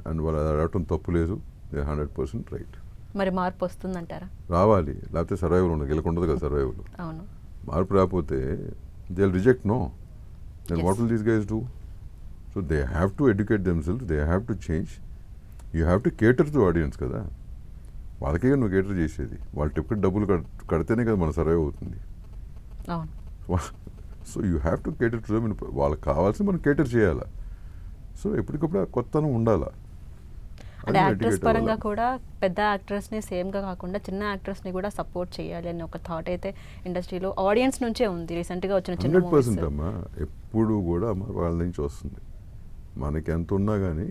and వాళ్ళు అది అడగటం తప్పు లేదు. They 100% right. మరి మార్పు వస్తుందంటారా? రావాలి, లేకపోతే సర్వైవల్ ఉండదు, గెలకుండదు కదా సర్వైవల్. అవును. మార్పు రాకపోతే they will reject. No, then what will these guys do? So they have to educate themselves, they have to change. You have to cater to audience కదా, వాళ్ళకే నువ్వు కేటర్ చేసేది. వాళ్ళు టికెట్ డబ్బులు కడితేనే కదా మన సర్వైవ్ అవుతుంది. అవును. So you have to cater to them. వాళ్ళకి కావాల్సి మనం కేటర్ చేయాలా. సో ఎప్పటికప్పుడు కొత్తనం ఉండాలా. అంటే యాక్ట్రెస్ పరంగా కూడా పెద్ద యాక్ట్రెస్ని సేమ్గా కాకుండా చిన్న యాక్ట్రెస్ని కూడా సపోర్ట్ చేయాలి అనే ఒక థాట్ అయితే ఇండస్ట్రీలో ఆడియన్స్ నుంచే ఉంది. రీసెంట్గా వచ్చిన 100% అమ్మా, ఎప్పుడు కూడా అమ్మ వాళ్ళ నుంచి వస్తుంది. మనకి ఎంత ఉన్నా కానీ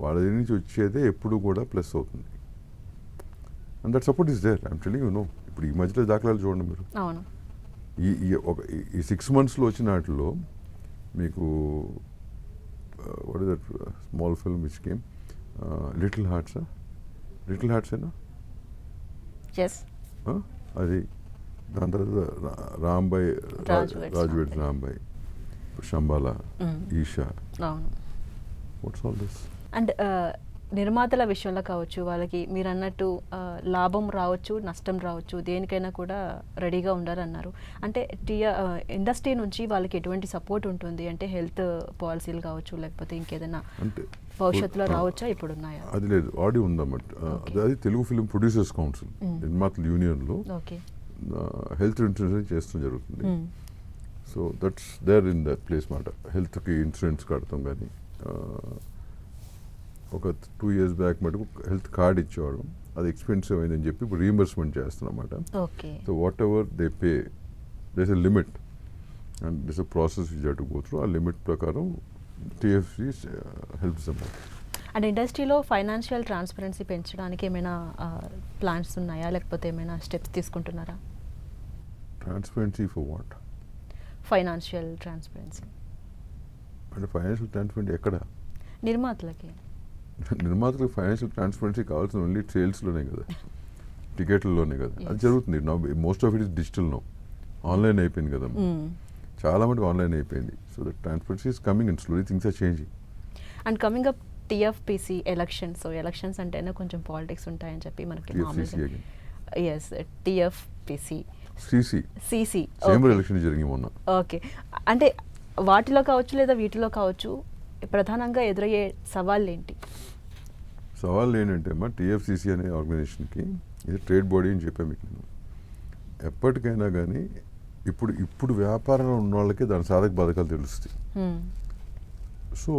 వాళ్ళ నుంచి వచ్చేదే ఎప్పుడు కూడా ప్లస్ అవుతుంది. And that support is there. I'm telling you. No, ఇప్పుడు ఈ మధ్యలో దాఖలాలు చూడండి మీరు. అవును. ఈ 6 monthsలో వచ్చిన వాటిలో మీకు what is that small film which came, little hearts ఏనా ఎస్. అది, దాని తర్వాత రాంబాయ్, రాజువేడ్స్ రాంబాయ్, శంబాలా, ఈషా. అవును. Watts all this? అండ్ నిర్మాతల విషయంలో కావచ్చు, వాళ్ళకి మీరు అన్నట్టు లాభం రావచ్చు, నష్టం రావచ్చు, దేనికైనా కూడా రెడీగా ఉండాలన్నారు. అంటే ఇండస్ట్రీ నుంచి వాళ్ళకి ఎటువంటి సపోర్ట్ ఉంటుంది? అంటే హెల్త్ పాలసీలు కావచ్చు, లేకపోతే ఇంకేదైనా అంటే భవిష్యత్తులో రావచ్చా, ఇప్పుడు ఉన్నాయా? అది లేదు, ఆడియో ఉందన్నమాట. అది తెలుగు ఫిల్మ్ ప్రొడ్యూసర్స్ కౌన్సిల్, నిర్మాతల యూనియన్లో హెల్త్ ఇన్సూరెన్స్ చేస్తూ జరుగుతుంది. So that's there in that place మాట. హెల్త్కి ఇన్సూరెన్స్ కడతాం. కానీ ఒక 2 years బ్యాక్ మటుకు హెల్త్ కార్డ్ ఇచ్చేవాడు, అది ఎక్స్పెన్సివ్ అయిందని చెప్పి ఇప్పుడు రీఎంబర్స్మెంట్ చేస్తున్నమాట. So whatever they pay, there is a limit and this a process which have to go through. ఆ లిమిట్ ప్రకారం టిఎఫ్సి హెల్ప్స్ దెమ్. అండ్ ఇండస్ట్రీలో ఫైనాన్షియల్ ట్రాన్స్పరెన్సీ పెంచడానికి ఏమైనా ప్లాన్స్ ఉన్నాయా, లేకపోతే ఏమైనా స్టెప్స్ తీసుకుంటున్నారా? Transparency for what? Financial transparency అంటే ఫైనాన్షియల్ ట్రాన్స్పరెన్సీ ఎక్కడ? నిర్మాతలకి ఫైనాన్షియల్ ట్రాన్స్పరెన్సీ కావాల్సిన ఓన్లీ సేల్స్లోనే కదా, టికెట్లలోనే కదా. అది జరుగుతుంది. నా most of it is digital. No, online అయిపోయింది కదా, చాలా మటుకు ఆన్లైన్ అయిపోయింది. So that transparency is coming and slowly things are changing. And coming up TFPC elections. So elections అంటేనే కొంచెం పాలిటిక్స్ ఉంటాయని చెప్పి మనకి yes TFPC CC chamber election జరిగింది మొన్న. ఓకే. అంటే వాటిలో కావచ్చు లేదా వీటిలో కావచ్చు, ప్రధానంగా ఎదురయ్యే సవాళ్ళు ఏంటి? సవాళ్ళు ఏంటంటే అమ్మా, టిఎఫ్సిసి అనే ఆర్గనైజేషన్కి ఇది ట్రేడ్ బాడీ అని చెప్పాను మీకు నేను. ఎప్పటికైనా కానీ ఇప్పుడు వ్యాపారంలో ఉన్న వాళ్ళకి దాని సాధక బాధకాలు తెలుస్తాయి. సో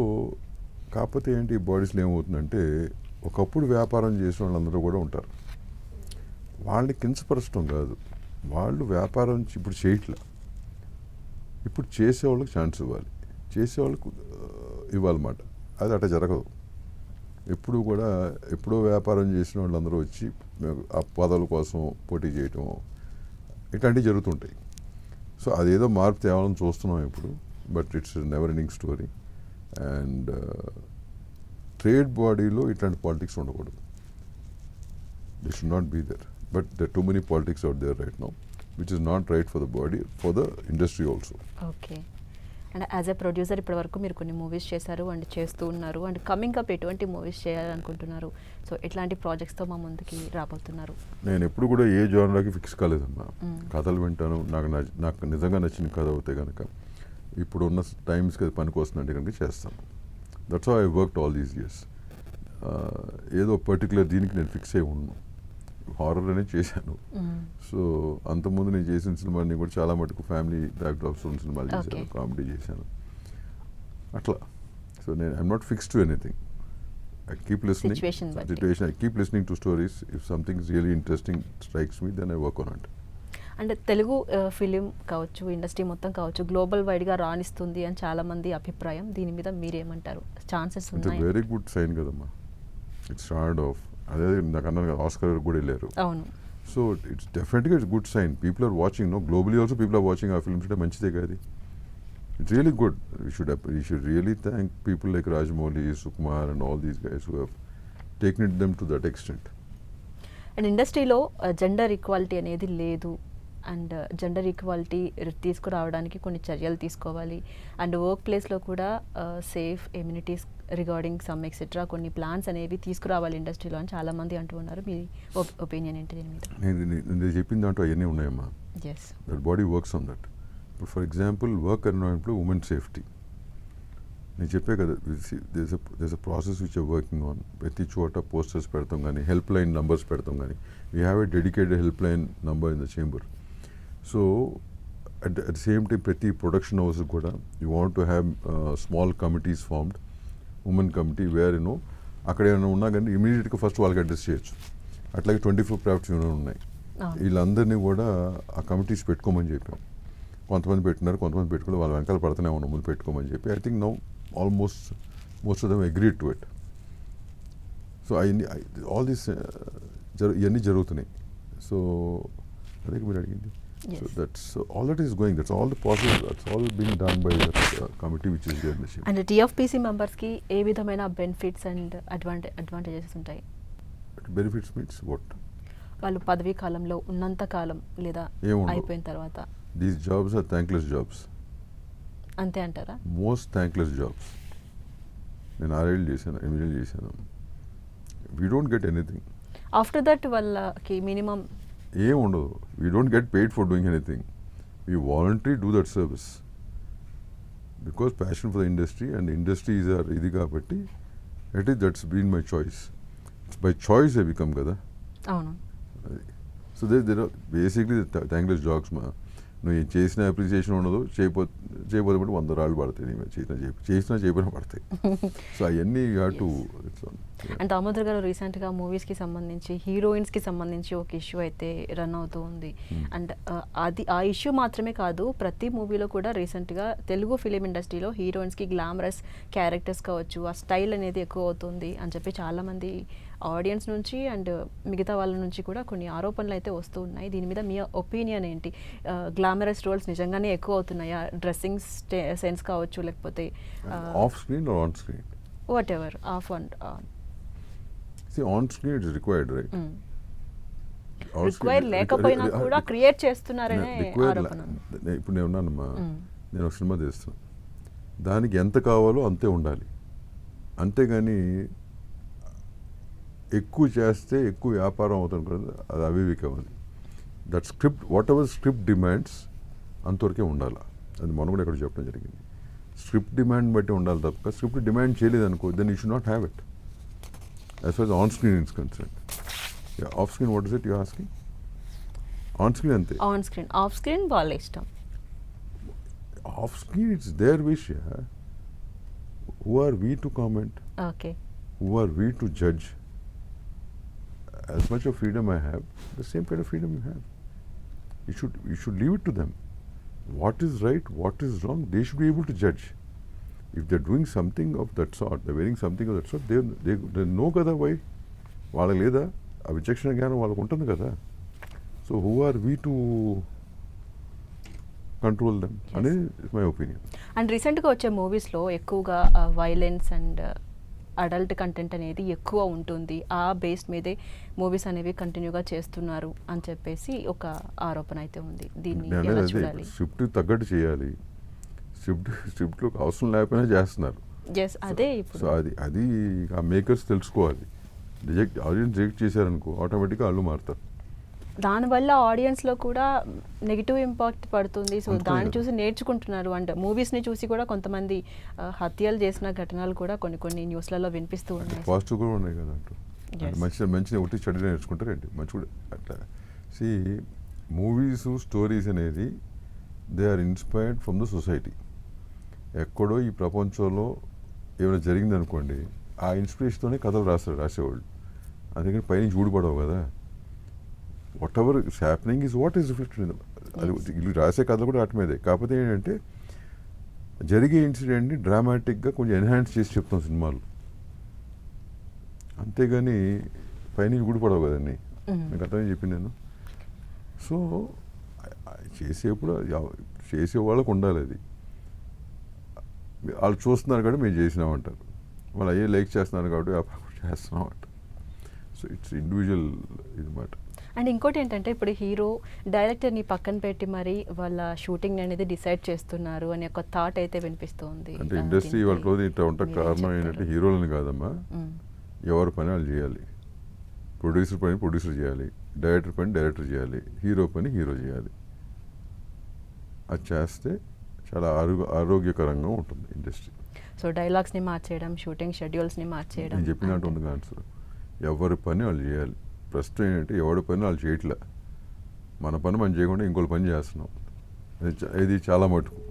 కాకపోతే ఏంటి, ఈ బాడీస్లో ఏమవుతుందంటే ఒకప్పుడు వ్యాపారం చేసిన వాళ్ళందరూ కూడా ఉంటారు. వాళ్ళని కించపరచడం కాదు, వాళ్ళు వ్యాపారం ఇప్పుడు చేయట్లా. ఇప్పుడు చేసేవాళ్ళకి ఛాన్స్ ఇవ్వాలి, చేసేవాళ్ళకు ఇవ్వాలన్నమాట. అది అట్లా జరగదు. ఎప్పుడు కూడా ఎప్పుడో వ్యాపారం చేసిన వాళ్ళందరూ వచ్చి ఆ పదవుల కోసం పోటీ చేయటం ఇట్లాంటివి జరుగుతుంటాయి. సో అదేదో మార్పు తేవాలని చూస్తున్నాం ఇప్పుడు, but it's never ending story. And trade బాడీలో ఇట్లాంటి పాలిటిక్స్ ఉండకూడదు. They should not be there. But there too many politics out there right now which is not right for the body, for the industry also. Okay. And as a producer ఇప్పటివరకు మీరు కొన్ని movies చేశారు and చేస్తూ ఉన్నారు. And coming up ఎటువంటి movies చేయాలనుకుంటున్నారు? So ఎట్లాంటి ప్రాజెక్ట్స్తో మా ముందుకి రాబోతున్నారు? నేను ఎప్పుడు కూడా ఏ జోనర్కి ఫిక్స్ కాలేదమ్మా. కథలు వింటాను, నాకు నిజంగా నచ్చిన కథ అవుతే కనుక ఇప్పుడున్న టైమ్స్కి అది పనికి వస్తుందంటే కనుక చేస్తాను. That's how I worked all these years. ఏదో పర్టికులర్ దీనికి నేను ఫిక్స్ అయి ఉన్నాను. హారర్ అనేది చేశాను. సో అంతకుముందు నేను చేసిన సినిమాని కూడా చాలా మటుకు ఫ్యామిలీ బ్యాక్డ్రాప్స్ ఉన్న సినిమాలు చేశాను, కామెడీ చేశాను అట్లా. సో నేను I'm not fix to anything. I keep listening. Situation. I keep listening to stories. If something is really interesting strikes me, then I work on it. అంటే తెలుగు ఫిలిం కావచ్చు, industry మొత్తం కావచ్చు, గ్లోబల్ వైడ్గా రాణిస్తుంది అని చాలా మంది అభిప్రాయం. దీని మీద మీరేమంటారు? ఛాన్సెస్ ఉన్నాయి? ఇట్స్ వెరీ గుడ్ సైన్ కదమ్మా. ఇట్స్ స్టార్ట్ ఆఫ్ అదే నాకు అన్నారు, ఆస్కర్ కూడా వెళ్ళారు. అవును. సో ఇట్స్ డెఫినెట్గా it's good sign. People are watching. No, globally also people are watching ఆ ఫిల్మ్స్. అంటే మంచిదే కాదు. It's really good. We should really thank people like Rajamouli, Sukumar and all these guys who have taken it them to that extent. And ఇండస్ట్రీలో gender equality అనేది లేదు and gender equality తీసుకురావడానికి కొన్ని చర్యలు తీసుకోవాలి. అండ్ వర్క్ ప్లేస్లో కూడా safe amenities regarding some etcetera కొన్ని ప్లాన్స్ అనేవి తీసుకురావాలి ఇండస్ట్రీలో అని చాలామంది అంటూ ఉన్నారు. మీ ఒపీనియన్ ఏంటి దీని మీద? నేను చెప్పిన దాంట్లో అవన్నీ ఉన్నాయమ్మా. Yes, that body works on that. ఇప్పుడు ఫర్ ఎగ్జాంపుల్ వర్క్ ఎన్విరాన్మెంట్లో ఉమెన్ సేఫ్టీ నేను చెప్పే కదా, these a process which are working on. ప్రతి చోట పోస్టర్స్ పెడతాం కానీ, హెల్ప్ లైన్ నంబర్స్ పెడతాం కానీ. We have a dedicated help line number in the chamber. So at the same time ప్రతి ప్రొడక్షన్ హౌస్ కూడా you want to have small committees formed, women committee, where you know అక్కడ ఏమైనా ఉన్నా కానీ ఇమీడియట్గా first వాళ్ళకి అడ్రస్ చేయొచ్చు. అట్లాగే 24 క్రాఫ్ట్స్ యూనియన్ ఉన్నాయి. వీళ్ళందరినీ కూడా ఆ కమిటీస్ పెట్టుకోమని చెప్పాం. కొంతమంది పెట్టినారు, కొంతమంది పెట్టుకుని వాళ్ళ వెనకాల పడుతూనే ఉన్నాం ముందు పెట్టుకోమని చెప్పి. I think now almost most of them agreed to it. So all these ఇవన్నీ జరుగుతున్నాయి. సో అదే మీరు అడిగింది. So that's all that is going, that's all the process, that's all being done by that committee which is there in the ship. And TFPC మెంబర్స్కి ఏ విధమైన benefits and advantages ఉంటాయి? Benefits means what? వాళ్ళు పదవీ కాలంలో ఉన్నంత కాలం లేదా అయిపోయిన తర్వాత these jobs are thankless jobs. అంతే అంటారా? Most thankless jobs. నేను 6 ఏళ్ళు చేశాను, 8 ఏళ్ళు చేశాను. We don't get anything. After that వాళ్ళకి మినిమం ఏం ఉండదు. We don't get paid for doing anything. We voluntary do that service because passion for the industry and industry is are ఇది కాబట్టి that's been my choice. It's by choice I become కదా. అవును. So there are basically thankless jobs. నువ్వు ఏం చేసిన appreciation ఉండదు, చేయకపోతే బట్టి 100 రాళ్ళు పడతాయి. నీ చేసినా చేయకపోయినా పడతాయి. సో అవన్నీ you have to. And Damodar గారు రీసెంట్గా మూవీస్కి సంబంధించి హీరోయిన్స్కి సంబంధించి ఒక ఇష్యూ అయితే రన్ అవుతూ ఉంది. అండ్ అది ఆ ఇష్యూ మాత్రమే కాదు, ప్రతి మూవీలో కూడా రీసెంట్గా తెలుగు ఫిలిం ఇండస్ట్రీలో హీరోయిన్స్కి గ్లామరస్ క్యారెక్టర్స్ కావచ్చు, ఆ స్టైల్ అనేది ఎక్కువ అవుతుంది అని చెప్పి చాలామంది ఆడియన్స్ నుంచి అండ్ మిగతా వాళ్ళ నుంచి కూడా కొన్ని ఆరోపణలు అయితే వస్తూ ఉన్నాయి. దీని మీద మీ ఒపీనియన్ ఏంటి? గ్లామరస్ రోల్స్ నిజంగానే ఎక్కువ అవుతున్నాయా? డ్రెస్సింగ్ సెన్స్ కావచ్చు, లేకపోతే off screen or on screen, whatever, off and on. See, on screen it is required, right? Require లేకపోయినా కూడా క్రియేట్ చేస్తున్నారనే ఆరోపణ. ఇప్పుడు నేను ఉన్నానమ్మా, నేను ఒక సినిమా తీస్తాను, దానికి ఎంత కావాలో అంతే ఉండాలి. అంతేగాని ఎక్కువ చేస్తే ఎక్కువ వ్యాపారం అవుతుంది కదా, అది అవివేకం. అది that script, what ever script demands అంతవరకే ఉండాలి. అది మనం కూడా ఇక్కడ చెప్పడం జరిగింది. స్క్రిప్ట్ డిమాండ్ బట్టి ఉండాలి తప్ప స్క్రిప్ట్ డిమాండ్ చేయలేదనుకో, then you should not have it. As far as on-screen is concerned. Yeah, off-screen, what is it you're asking? On-screen ante. On-screen. Off-screen వాళ్ళ ఇష్టం. Off-screen, it's their wish, yeah. Who are we to comment? Okay. Who are we to judge? As much of freedom I have, the same kind of freedom you have. You should leave it to them. What is right, what is wrong, they should be able to judge. If they're doing something of that sort, they're wearing something of that sort, they know కదా why. వాళ్ళకి లేదా ఆ విచక్షణ జ్ఞానం వాళ్ళకు ఉంటుంది కదా. So who are we to control them అనేది ఇస్ మై ఒపీనియన్. అండ్ రీసెంట్గా వచ్చే మూవీస్లో ఎక్కువగా వైలెన్స్ అండ్ అడల్ట్ కంటెంట్ అనేది ఎక్కువ ఉంటుంది, ఆ బేస్ మీదే మూవీస్ అనేవి కంటిన్యూగా చేస్తున్నారు అని చెప్పేసి ఒక ఆరోపణ అయితే ఉంది. దీన్ని ఎలా చూడాలి? స్క్రిప్ట్ తగ్గట్టు చేయాలి. స్క్రిప్ట్లో అవసరం లేకపోయినా చేస్తున్నారు. అదే ఇప్పుడు. సో అది ఆ మేకర్స్ తెలుసుకోవాలి. ఆడియన్స్ రిజెక్ట్ చేశారనుకో ఆటోమేటిక్గా వాళ్ళు మారుతారు. దానివల్ల ఆడియన్స్లో కూడా నెగిటివ్ ఇంపాక్ట్ పడుతుంది. సో దాన్ని చూసి నేర్చుకుంటున్నారు. అండ్ మూవీస్ని చూసి కూడా కొంతమంది హత్యలు చేసిన ఘటనలు కూడా కొన్ని న్యూస్లలో వినిపిస్తూ ఉన్నాయి. పాజిటివ్ కూడా ఉన్నాయి కదా అంటూ. మంచిగా ఒకటి చెడు నేర్చుకుంటారండి, మంచి కూడా అట్లా. సి మూవీస్ స్టోరీస్ అనేది they are inspired from the society. ఎక్కడో ఈ ప్రపంచంలో ఏమైనా జరిగిందనుకోండి, ఆ ఇన్స్పిరేషన్తోనే కథలు రాసేవాళ్ళు. అందుకని పైనుంచి ఊడిపడవు కదా. What ever is happening is what is reflected. అది వీళ్ళు రాసే కథలు కూడా వాటి మీదే. కాకపోతే ఏంటంటే జరిగే ఇన్సిడెంట్ని డ్రామాటిక్గా కొంచెం ఎన్హాన్స్ చేసి చెప్తాం సినిమాలు, అంతేగాని పైనుంచి ఊడిపడవు కదండి. మీకు అర్థమని చెప్పింది నేను. సో చేసే వాళ్ళకు ఉండాలి. అది వాళ్ళు చూస్తున్నారు కాబట్టి మేము చేసినామంటారు, వాళ్ళు అయ్యే లైక్ చేస్తున్నారు కాబట్టి చేస్తున్నాం అంటారు. సో ఇట్స్ ఇండివిజువల్ ఇది మాట. అండ్ ఇంకోటి ఏంటంటే ఇప్పుడు హీరో డైరెక్టర్ని పక్కన పెట్టి మరి వాళ్ళ షూటింగ్ అనేది డిసైడ్ చేస్తున్నారు అనే ఒక థాట్ అయితే వినిపిస్తుంది. అంటే ఇండస్ట్రీ వాళ్ళ రోజు ఇట్లా ఉంటే కారణం ఏంటంటే హీరోలని కాదమ్మా, ఎవరి పని వాళ్ళు చేయాలి. ప్రొడ్యూసర్ పని ప్రొడ్యూసర్ చేయాలి, డైరెక్టర్ పని డైరెక్టర్ చేయాలి, హీరో పని హీరో చేయాలి. అది చేస్తే చాలా ఆరోగ్యకరంగా ఉంటుంది ఇండస్ట్రీ. సో డైలాగ్స్ని మార్చేయడం, షూటింగ్ షెడ్యూల్స్ని మార్చేయడం, నేను చెప్పినట్టు ఉంది ఆన్సర్. ఎవరి పని వాళ్ళు చేయాలి. ప్రస్తుతం ఏంటంటే ఎవరి పని వాళ్ళు చేయట్లే, మన పని మనం చేయకుండా ఇంకోటి పని చేస్తున్నాం. ఇది చాలా మటుకు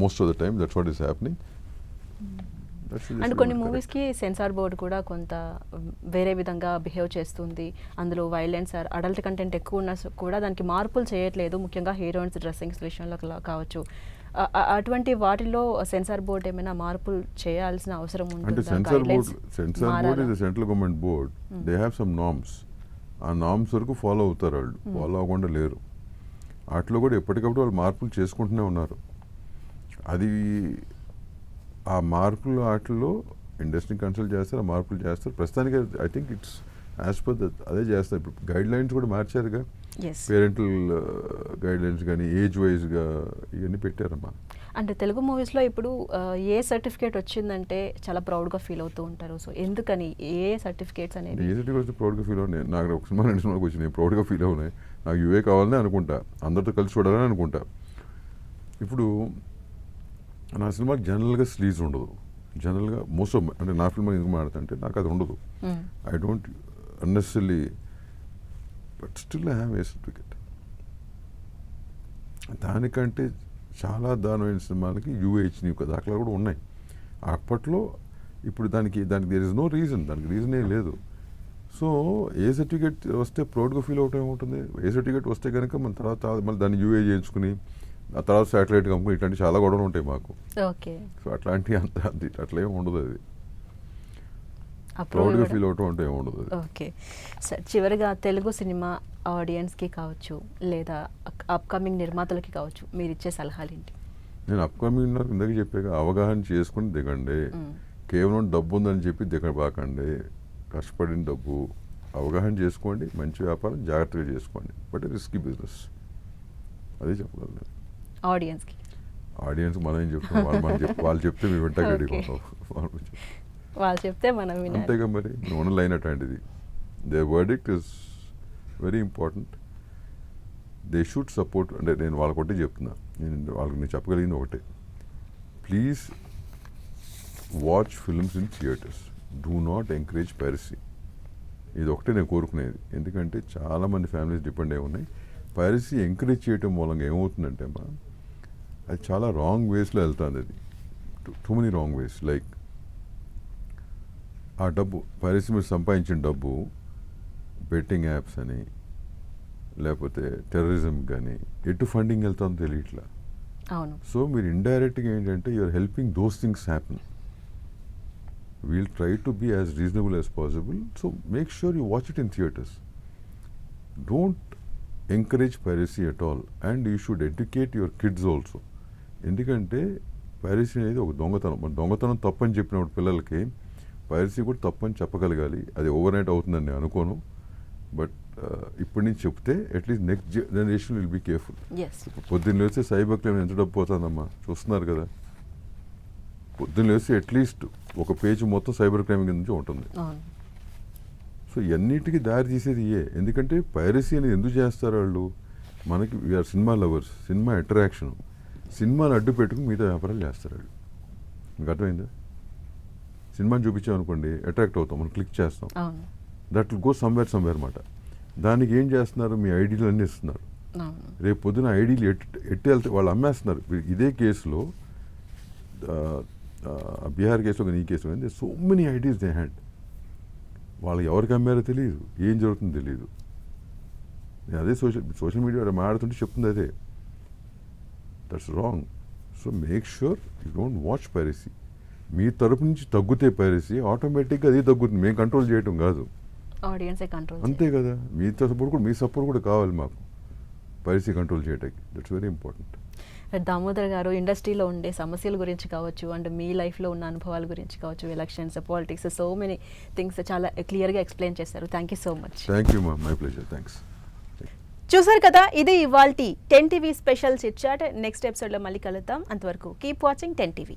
most of the time that's what is happening. And కొన్ని మూవీస్కి సెన్సార్ బోర్డు కూడా కొంత వేరే విధంగా బిహేవ్ చేస్తుంది. అందులో వైలెన్స్ అడల్ట్ కంటెంట్ ఎక్కువ ఉన్నా కూడా దానికి మార్పులు చేయట్లేదు, ముఖ్యంగా హీరోయిన్స్ డ్రెస్సింగ్స్ విషయంలో కావచ్చు. అటువంటి వాటిలో సెన్సార్ బోర్డు ఏమైనా మార్పులు చేయాల్సిన అవసరం అంటే ఉంటుంది? Censor board is central government board, they have some norms. ఆ నార్మ్స్ వరకు ఫాలో అవుతారు వాళ్ళు, ఫాలో అవ్వకుండా లేరు. వాటిలో కూడా ఎప్పటికప్పుడు వాళ్ళు మార్పులు చేసుకుంటూనే ఉన్నారు. అది ఆ మార్పులు వాటిలో ఇండస్ట్రీని కన్సల్ట్ చేస్తారు, ఆ మార్పులు చేస్తారు. ప్రస్తుతానికి I think it's as per అదే చేస్తారు. ఇప్పుడు గైడ్ లైన్స్ కూడా మార్చారుగా, పేరెంటల్ గైడ్ లైన్స్ కానీ ఏజ్ వైజ్గా ఇవన్నీ పెట్టారమ్మా. అంటే తెలుగు మూవీస్లో ఇప్పుడు ఏ సర్టిఫికేట్ వచ్చిందంటే చాలా ప్రౌడ్గా ఫీల్ అవుతూ ఉంటారు. సో ఎందుకని ఏ సర్టిఫికేట్స్ అనేది? ఏ సర్టిఫికేట్ వస్తే ప్రౌడ్గా ఫీల్ అవునాయి? నాకు ఒక సినిమా 2 సినిమాలకు వచ్చినాయి, ప్రౌడ్గా ఫీల్ అవునాయి. నాకు ఇవే కావాలని అనుకుంటా, అందరితో కలిసి చూడాలని అనుకుంటా. ఇప్పుడు నా సినిమాకి జనరల్గా స్లీజ్ ఉండదు. జనరల్గా మోస్ట్ ఆఫ్ అంటే నా ఫిల్మ్ ఎందుకు మాట్లాడుతుంటే నాకు అది ఉండదు. I don't unnecessary, but still I have a certificate. దానికంటే చాలా దారుణమైన సినిమాలకి యూఏహెచ్ని దాఖలా కూడా ఉన్నాయి అప్పట్లో. ఇప్పుడు దానికి దేర్ ఇస్ నో రీజన్, దానికి రీజనే లేదు. సో ఏ సర్టిఫికేట్ వస్తే ప్రౌడ్గా ఫీల్ అవటం ఏముంటుంది? ఏ సర్టిఫికేట్ వస్తే కనుక మన తర్వాత మళ్ళీ దాన్ని యూఏ చేయించుకుని ఆ తర్వాత శాటిలైట్ కంపెనీ ఇట్లాంటి చాలా గొడవలు ఉంటాయి మాకు. ఓకే. సో అట్లాంటి అట్లా ఏమి ఉండదు. అది ప్రౌడ్గా ఫీల్ అవటం అంటే ఏమి ఉండదు. ఓకే సార్, చివరిగా తెలుగు సినిమా ఆడియన్స్కి కావచ్చు లేదా అప్కమింగ్ నిర్మాతలకి కావచ్చు మీరు ఇచ్చే సలహాలు ఏంటి? నేను అప్కమింగ్ ఇందాక చెప్పాక అవగాహన చేసుకుని దిగండి. కేవలం డబ్బు ఉందని చెప్పి దిగబాకండి. కష్టపడిన డబ్బు అవగాహన చేసుకోండి, మంచి వ్యాపారం జాగ్రత్తగా చేసుకోండి. బట్ రిస్కీ బిజినెస్, అదే చెప్పగలను ఆడియన్స్. మనం ఏం చెప్తాం, వాళ్ళు చెప్తే మేము వెంట గడిపోతాం. వాళ్ళు చెప్తే మనం అంతేగా మరి. నూనె లైన్ అట్లాంటిది. They verdict is very important. They should support. అంటే నేను వాళ్ళకి ఒకటే చెప్తున్నా, నేను చెప్పగలిగింది ఒకటే, please watch films in theatres, do not encourage piracy. ఇది ఒకటే నేను కోరుకునేది. ఎందుకంటే చాలామంది ఫ్యామిలీస్ డిపెండ్ అయి ఉన్నాయి. పైరసీ ఎంకరేజ్ చేయటం మూలంగా ఏమవుతుందంటే అమ్మా, అది చాలా రాంగ్ వేస్లో వెళ్తుంది. అది too many wrong ways. Like ఆ డబ్బు పైరసీ మీరు సంపాదించిన డబ్బు బెట్టింగ్ యాప్స్ అని లేకపోతే టెర్రరిజం కానీ ఎటు ఫండింగ్ వెళ్తుందో తెలియట్లా. సో మీరు ఇండైరెక్ట్గా ఏంటంటే you're helping those things happen. We'll try to be as reasonable as possible. So make sure you watch it in theatres. Don't encourage piracy at all. And you should educate your kids also. ఎందుకంటే piracy అనేది ఒక దొంగతనం. మన దొంగతనం తప్పని చెప్పినప్పుడు పిల్లలకి piracy కూడా తప్పని చెప్పగలగాలి. అది ఓవర్ నైట్ అవుతుందని నేను అనుకోను. బట్ ఇప్పటి నుంచి చెప్తే at least next generation will be careful. పొద్దున్న లేస్తే సైబర్ క్రైమ్ ఎంత డబ్బు పోతుందమ్మా చూస్తున్నారు కదా. పొద్దున్న లేస్తే అట్లీస్ట్ ఒక పేజ్ మొత్తం సైబర్ క్రైమ్ కింద నుంచి ఉంటుంది. సో ఇవన్నిటికీ దారి తీసేది ఎందుకంటే పైరసీ అనేది ఎందుకు చేస్తారు వాళ్ళు? మనకి we're cinema lovers, cinema attraction, సినిమాని అడ్డు పెట్టుకుని మిగతా వ్యాపారాలు చేస్తారు వాళ్ళు. మీకు అర్థమైందా? సినిమాని చూపించామనుకోండి అట్రాక్ట్ అవుతాం, మనం క్లిక్ చేస్తాం, దట్ విల్ గో సమ్వేర్ అన్నమాట. దానికి ఏం చేస్తున్నారు? మీ ఐడీలు అన్నీ ఇస్తున్నారు. రేపు పొద్దున ఐడీలు ఎట్టి వెళ్తే వాళ్ళు అమ్మేస్తున్నారు. ఇదే కేసులో బీహార్ కేసులో కానీ ఈ కేసులో కానీ so many IDs they had. వాళ్ళకి ఎవరికి అమ్మారో తెలియదు, ఏం జరుగుతుందో తెలియదు. నేను అదే సోషల్ మీడియా మాట్లాడుతుంటే చెప్తుంది అదే. That's wrong. So make sure you don't watch piracy. మీ తరపు నుంచి తగ్గుతే పైరసీ ఆటోమేటిక్గా అదే తగ్గుతుంది. మేము కంట్రోల్ చేయటం కాదు, అంతే కదా. మీ సపోర్ట్ కూడా కావాలి మాకు పైరసీ కంట్రోల్ చేయడానికి. That's very important. Damodar garu, ఇండస్ట్రీలో ఉండే సమస్యల గురించి కావచ్చు అండ్ మీ లైఫ్లో ఉన్న అనుభవాల గురించి కావచ్చు, elections, politics, so many things చాలా క్లియర్గా ఎక్స్ప్లెయిన్ చేశారు. Thank you so much. Thank you మా, మై ప్లెజర్. థ్యాంక్స్. చూసారు కదా, ఇది ఇవాల్టి 10 TV special chit chat. Next ఎపిసోడ్లో మళ్ళీ కలుద్దాం. అంతవరకు కీప్ వాచింగ్ 10 టీవీ.